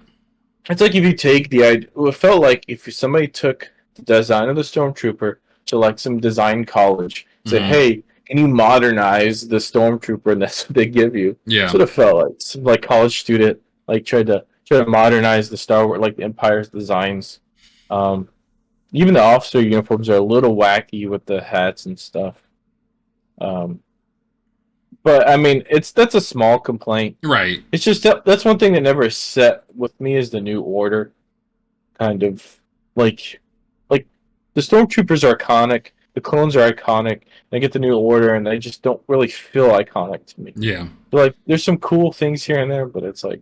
It's like if you take the idea, it felt like if somebody took the design of the Stormtrooper to like some design college, say, hey, can you modernize the Stormtrooper? And that's what they give you. Yeah. That's what it felt like. Some like college student like tried to modernize the Star Wars, like the Empire's designs. Even the officer uniforms are a little wacky with the hats and stuff. But I mean, that's a small complaint, right? It's just that's one thing that never set with me is the New Order, kind of like the Stormtroopers are iconic, the clones are iconic. They get the New Order, and they just don't really feel iconic to me. Yeah, like there's some cool things here and there, but it's like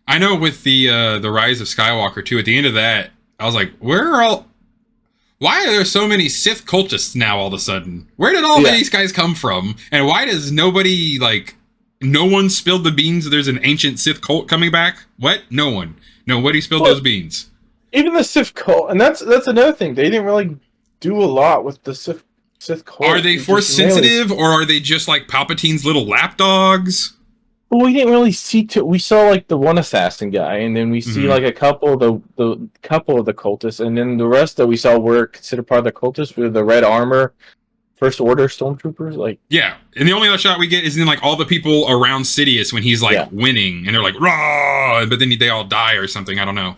I know with the Rise of Skywalker too. At the end of that, I was like, why are there so many Sith cultists now all of a sudden? Where did all these guys come from? And why does no one spilled the beans that there's an ancient Sith cult coming back? What? No one. Nobody spilled those beans. Even the Sith cult, and that's another thing. They didn't really do a lot with the Sith cult. Are they force sensitive, or are they just like Palpatine's little lapdogs? Well, we didn't really see we saw like the one assassin guy, and then we see like a couple of the cultists, and then the rest that we saw were considered part of the cultists with the red armor, First Order stormtroopers. Like and the only other shot we get is in like all the people around Sidious when he's like winning, and they're like raw, but then they all die or something. I don't know.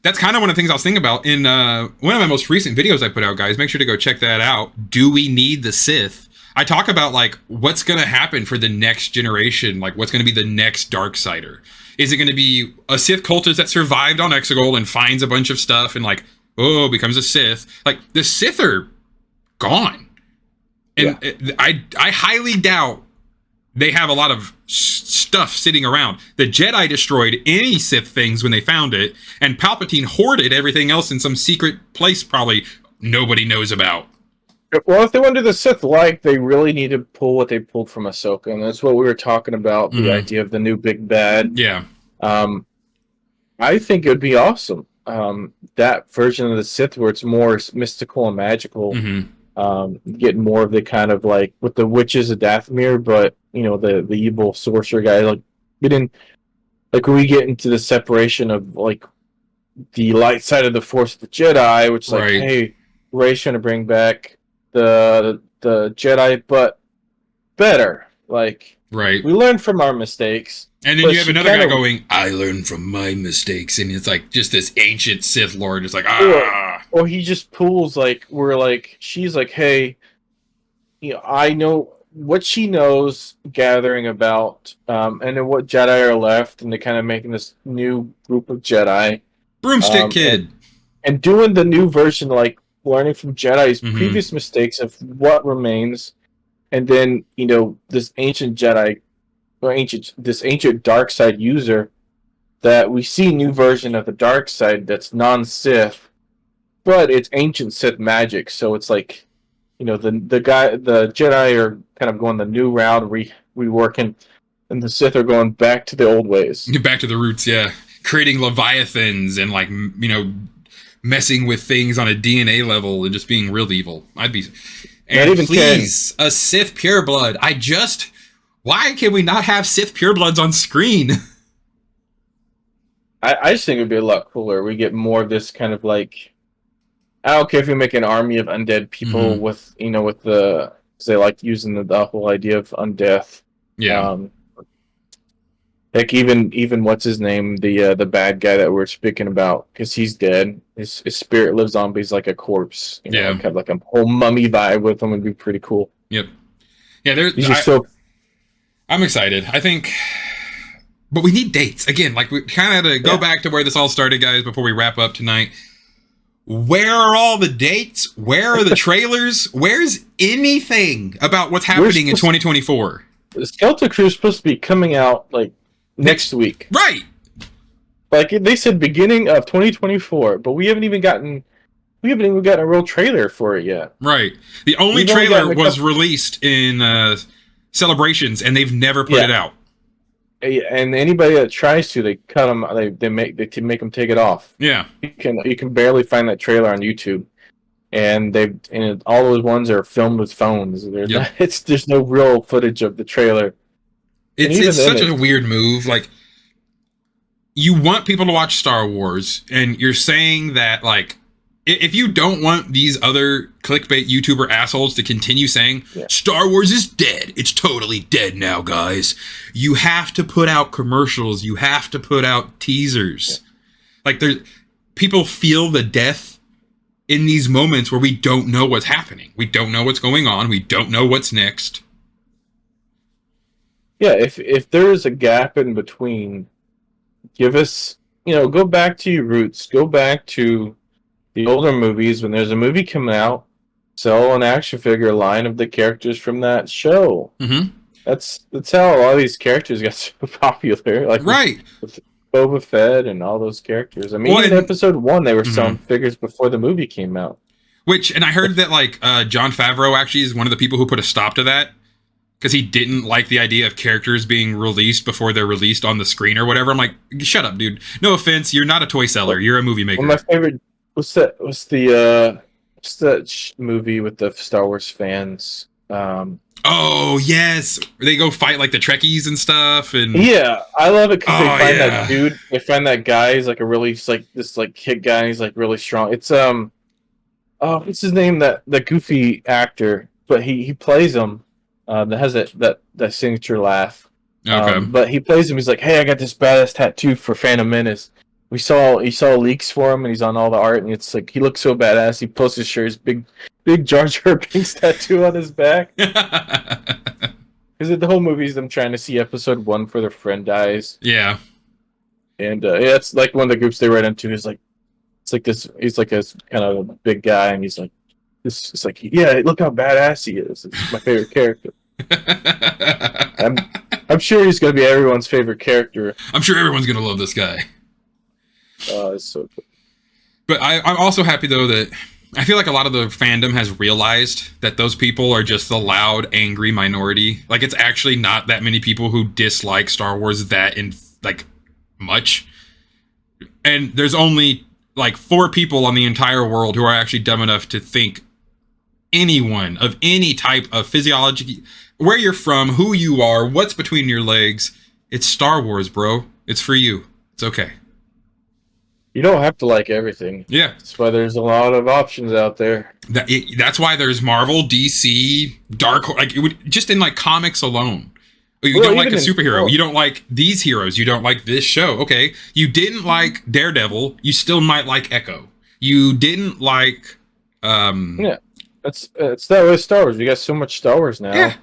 That's kind of one of the things I was thinking about in one of my most recent videos I put out, guys. Make sure to go check that out. Do we need the Sith? I talk about like what's going to happen for the next generation, like what's going to be the next Darksider. Is it going to be a Sith cultist that survived on Exegol and finds a bunch of stuff and like, becomes a Sith? Like the Sith are gone. And I highly doubt they have a lot of stuff sitting around. The Jedi destroyed any Sith things when they found it, and Palpatine hoarded everything else in some secret place probably nobody knows about. Well, if they want to do the Sith like, they really need to pull what they pulled from Ahsoka, and that's what we were talking about, the idea of the new big bad. Yeah. I think it would be awesome. That version of the Sith where it's more mystical and magical, getting more of the kind of like with the witches of Dathomir, but the evil sorcerer guy, like when we get into the separation of like the light side of the Force of the Jedi, which is like, hey, Rey's trying to bring back the Jedi, but better. Like Right. we learned from our mistakes, And then but you have she another kind guy of going, I learned from my mistakes. And it's like just this ancient Sith Lord. It's like, or ah. or he just pulls like we're like she's like, hey, I know what she knows, gathering about, and then what Jedi are left, and they're kind of making this new group of Jedi, Broomstick um, and Kid. and doing the new version, like learning from Jedi's Mm-hmm. previous mistakes of what remains, and then this ancient Jedi, or this ancient dark side user that we see new version of the dark side that's non-Sith, but it's ancient Sith magic, so it's like the Jedi are kind of going the new route, reworking, and the Sith are going back to the old ways. Back to the roots, yeah. Creating Leviathans and like, messing with things on a DNA level and just being real evil. I'd be. Not And even please, a Sith pureblood. Why can we not have Sith purebloods on screen? I just think it would be a lot cooler. We get more of this kind of like, I don't care if you make an army of undead people Mm-hmm. with with the, 'cause they like using the whole idea of undeath. Yeah. Like even what's his name, the bad guy that we're speaking about, because he's dead. His spirit lives on, but he's like a corpse. Yeah. Like have like a whole mummy vibe with him would be pretty cool. Yep. Yeah, He's just so. I'm excited. I think, but we need dates again. Like we kind of had to go back to where this all started, guys. Before we wrap up tonight, where are all the dates? Where are the trailers? Where's anything about what's happening in 2024? The Skeleton Crew is supposed to be coming out like next week, right? Like they said, beginning of 2024, but we haven't even gotten a real trailer for it yet. Right. The only trailer was released in Celebrations, and they've never put it out. And anybody that tries to, they cut them. They make them take it off. Yeah. You can barely find that trailer on YouTube, and all those ones are filmed with phones. There's no real footage of the trailer. It's such a weird move. Like, you want people to watch Star Wars, and you're saying that, like, if you don't want these other clickbait YouTuber assholes to continue saying Star Wars is dead, it's totally dead now, guys, you have to put out commercials, you have to put out teasers. Like, people feel the death in these moments where we don't know what's happening. We don't know what's going on. We don't know what's next. Yeah, if there is a gap in between, give us, go back to your roots. Go back to the older movies. When there's a movie coming out, sell an action figure line of the characters from that show. Mm-hmm. That's how a lot of these characters got so popular. Like with Boba Fett and all those characters. I mean, in episode 1, they were selling figures before the movie came out. And I heard that like Jon Favreau actually is one of the people who put a stop to that, because he didn't like the idea of characters being released before they're released on the screen or whatever. I'm like, shut up, dude. No offense, you're not a toy seller. You're a movie maker. One of my favorite. What's that movie with the Star Wars fans? Oh yes, they go fight like the Trekkies and stuff. And yeah, I love it because they find that dude. They find that guy. He's like a really this kid guy. He's like really strong. It's what's his name? That goofy actor, but he plays him. That has that signature laugh. Okay. But he plays him. He's like, hey, I got this badass tattoo for Phantom Menace. He saw leaks for him, and he's on all the art, and it's like he looks so badass. He posts his shirt, his big Jar Jar Binks tattoo on his back. Because the whole movie is them trying to see episode 1 for their friend dies. Yeah. And it's like one of the groups they read into is like, it's like this. He's like a kind of a big guy, and he's like, this. It's like, yeah, look how badass he is. It's my favorite character. I'm sure he's gonna be everyone's favorite character. I'm sure everyone's gonna love this guy. It's so cool. But I'm also happy, though, that I feel like a lot of the fandom has realized that those people are just the loud, angry minority. Like, it's actually not that many people who dislike Star Wars much. And there's only, 4 people on the entire world who are actually dumb enough to think anyone of any type of physiology, where you're from, who you are, what's between your legs. It's Star Wars, bro. It's for you. It's okay. You don't have to like everything. Yeah, That's why there's a lot of options out there. that's why there's Marvel, DC, Dark Horse. Like, it would just in like comics alone. You Well, don't like a even in superhero. You don't like these heroes. You don't like this show. Okay, you didn't like Daredevil. You still might like Echo. You didn't like. Yeah, it's that way with Star Wars. We got so much Star Wars now. Yeah,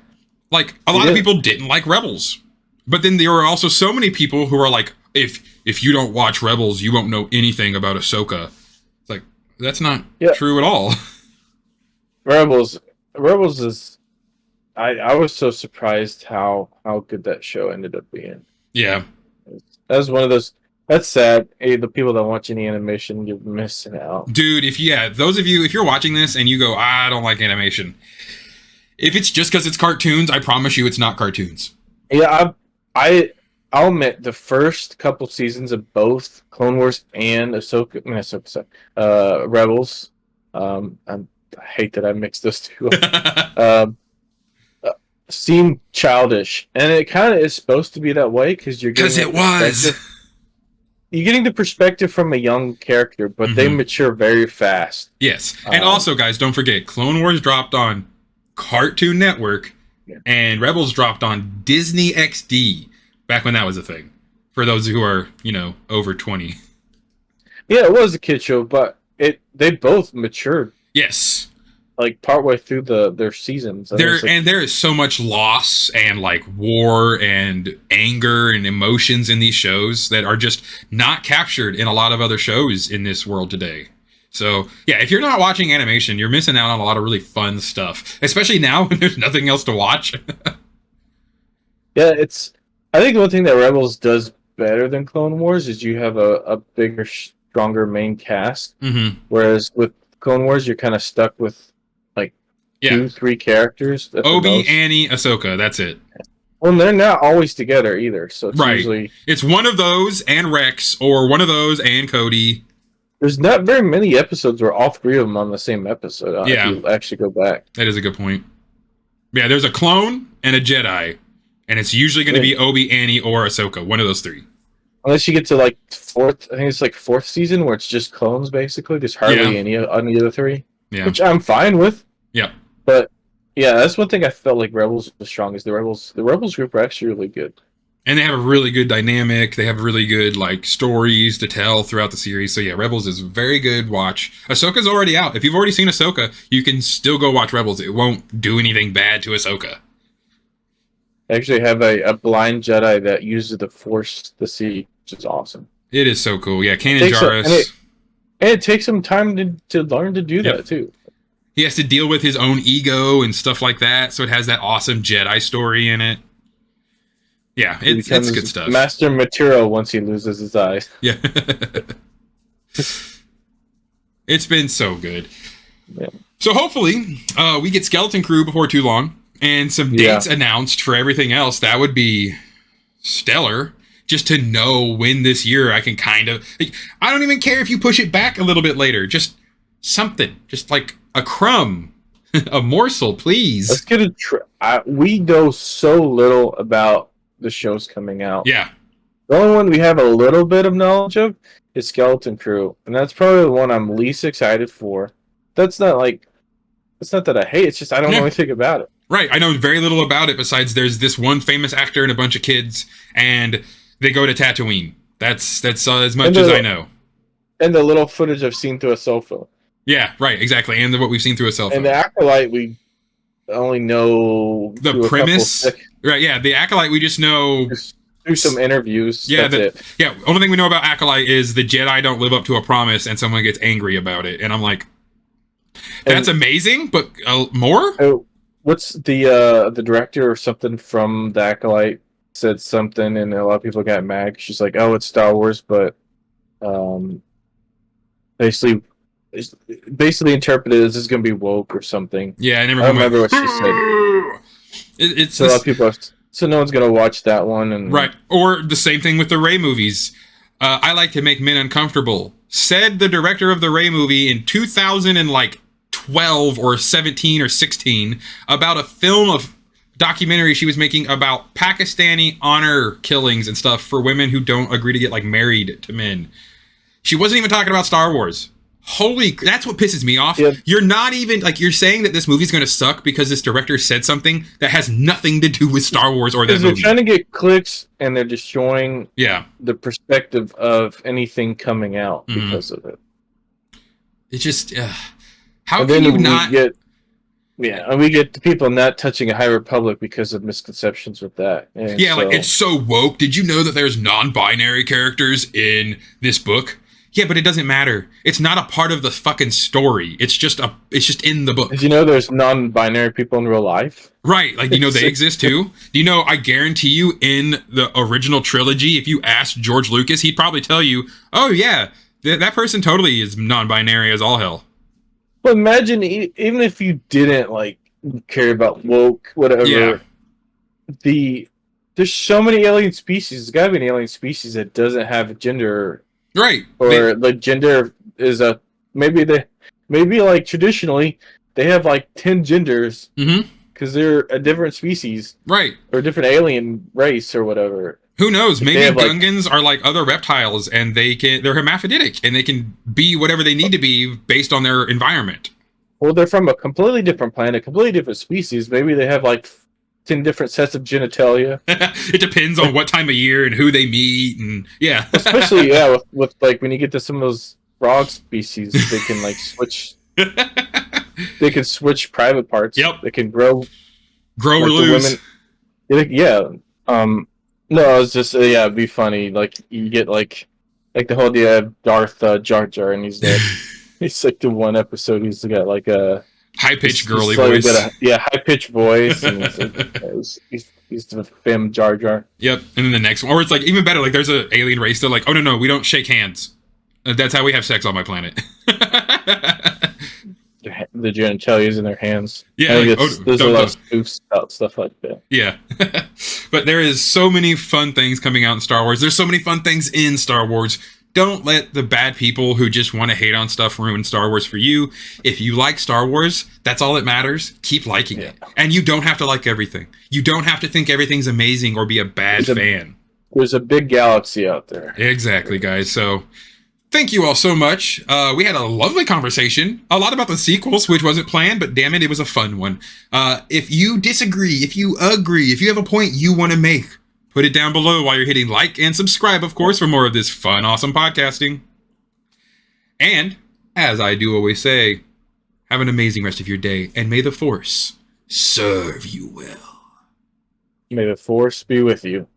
like a lot of people didn't like Rebels, but then there were also so many people who are like, if you don't watch Rebels, you won't know anything about Ahsoka. It's like that's not true at all. Rebels is. I was so surprised how good that show ended up being. Yeah, that was one of those. That's sad. Hey, the people that watch any animation, you're missing out, dude. Those of you, if you're watching this and you go, I don't like animation. If it's just because it's cartoons, I promise you, it's not cartoons. Yeah, I'll admit the first couple seasons of both Clone Wars and Rebels. I hate that I mixed those two up. Seem childish, and it kind of is supposed to be that way because you're getting you're getting the perspective from a young character, but they mature very fast. Yes, and also, guys, don't forget, Clone Wars dropped on Cartoon Network, and Rebels dropped on Disney XD back when that was a thing. For those who are, over 20. Yeah, it was a kid show, but they both matured. Yes. Like partway through their seasons. There is so much loss and like war and anger and emotions in these shows that are just not captured in a lot of other shows in this world today. So yeah, if you're not watching animation, you're missing out on a lot of really fun stuff, especially now when there's nothing else to watch. Yeah, I think one thing that Rebels does better than Clone Wars is you have a bigger, stronger main cast. Whereas with Clone Wars, you're kind of stuck with 2-3 characters. Obi, Annie, Ahsoka. That's it. Well, they're not always together either. So it's usually it's one of those and Rex, or one of those and Cody. There's not very many episodes where all 3 of them on the same episode. If you actually go back. That is a good point. Yeah, there's a clone and a Jedi, and it's usually going to be Obi, Annie, or Ahsoka. One of those 3. Unless you get to fourth, I think it's fourth season where it's just clones basically. There's hardly any of the 3. Yeah, which I'm fine with. Yeah. But yeah, that's one thing I felt like Rebels was strong is the Rebels group are actually really good. And they have a really good dynamic. They have really good stories to tell throughout the series. So yeah, Rebels is a very good watch. Ahsoka's already out. If you've already seen Ahsoka, you can still go watch Rebels. It won't do anything bad to Ahsoka. I actually have a blind Jedi that uses the Force to see, which is awesome. It is so cool. Yeah, Kanan Jarrus. And it takes some time to learn to do that too. He has to deal with his own ego and stuff like that, so it has that awesome Jedi story in it. Yeah, it's good stuff. Master material once he loses his eyes. Yeah. It's been so good. Yeah. So hopefully, we get Skeleton Crew before too long, and some dates announced for everything else. That would be stellar. Just to know when this year I can kind of... I don't even care if you push it back a little bit later. Just something. Just like a crumb. A morsel, please. Let's get we know so little about the shows coming out. Yeah. The only one we have a little bit of knowledge of is Skeleton Crew. And that's probably the one I'm least excited for. It's not that I hate, it's just I don't know anything about it. Right. I know very little about it besides there's this one famous actor and a bunch of kids, and they go to Tatooine. That's as much as I know. And the little footage I've seen through a cell phone. Yeah, right, exactly. And what we've seen through a cell phone. And the Acolyte, we only know the premise. Right, yeah. The Acolyte, we just know through some interviews. Yeah, only thing we know about Acolyte is the Jedi don't live up to a promise and someone gets angry about it. And I'm like, that's amazing, but more? What's the director or something from the Acolyte said something, and a lot of people got mad. She's like, "Oh, it's Star Wars," but basically interpreted as this is going to be woke or something. Yeah, I never remember what she said. So a lot of people, so no one's going to watch that one, and right. Or the same thing with the Rey movies. I like to make men uncomfortable. Said the director of the Rey movie in 2012 or 17 or 16 about a film of documentary she was making about Pakistani honor killings and stuff for women who don't agree to get married to men. She wasn't even talking about Star Wars. That's what pisses me off. Yep. You're not even, like, you're saying that this movie's going to suck because this director said something that has nothing to do with Star Wars or that movie. They're trying to get clicks, and they're destroying the perspective of anything coming out because of it. It's just, how can you not... And we get the people not touching a High Republic because of misconceptions with that. And like, it's so woke. Did you know that there's non-binary characters in this book? Yeah, but it doesn't matter. It's not a part of the fucking story. It's just in the book. Did you know there's non-binary people in real life? Right. Like, you know, they exist too. Do you know, I guarantee you in the original trilogy, if you asked George Lucas, he'd probably tell you, oh yeah, that person totally is non-binary as all hell. But imagine, even if you didn't, like, care about woke, whatever, there's so many alien species. There's gotta be an alien species that doesn't have a gender. Right. Or the gender is maybe like traditionally they have like 10 genders because they're a different species, right? Or a different alien race or whatever. Who knows? Maybe Gungans are like other reptiles and they're hermaphroditic and they can be whatever they need to be based on their environment. Well, they're from a completely different planet, completely different species. Maybe they have like 10 different sets of genitalia. It depends on what time of year and who they meet, and especially with like when you get to some of those frog species, they can like switch. They can switch private parts. Yep. They can grow or lose. No, it's just it'd be funny. Like you get like the whole idea of Darth Jar Jar, and he's dead. He's like the one episode he's got like a high-pitched girly voice. High-pitched voice. And he's the femme Jar Jar. Yep. And then the next one, or it's like even better. Like there's an alien race. They're like, oh no, we don't shake hands. That's how we have sex on my planet. The genitalia is in their hands. Yeah. There's a lot of spoofs about stuff like that. Yeah. But there is so many fun things coming out in Star Wars. There's so many fun things in Star Wars. Don't let the bad people who just want to hate on stuff ruin Star Wars for you. If you like Star Wars, that's all that matters. Keep liking it. And you don't have to like everything. You don't have to think everything's amazing or be a bad fan. There's a big galaxy out there. Exactly, guys. So thank you all so much. We had a lovely conversation. A lot about the sequels, which wasn't planned, but damn it was a fun one. If you disagree, if you agree, if you have a point you want to make, put it down below while you're hitting like and subscribe, of course, for more of this fun, awesome podcasting. And, as I do always say, have an amazing rest of your day, and may the Force serve you well. May the Force be with you.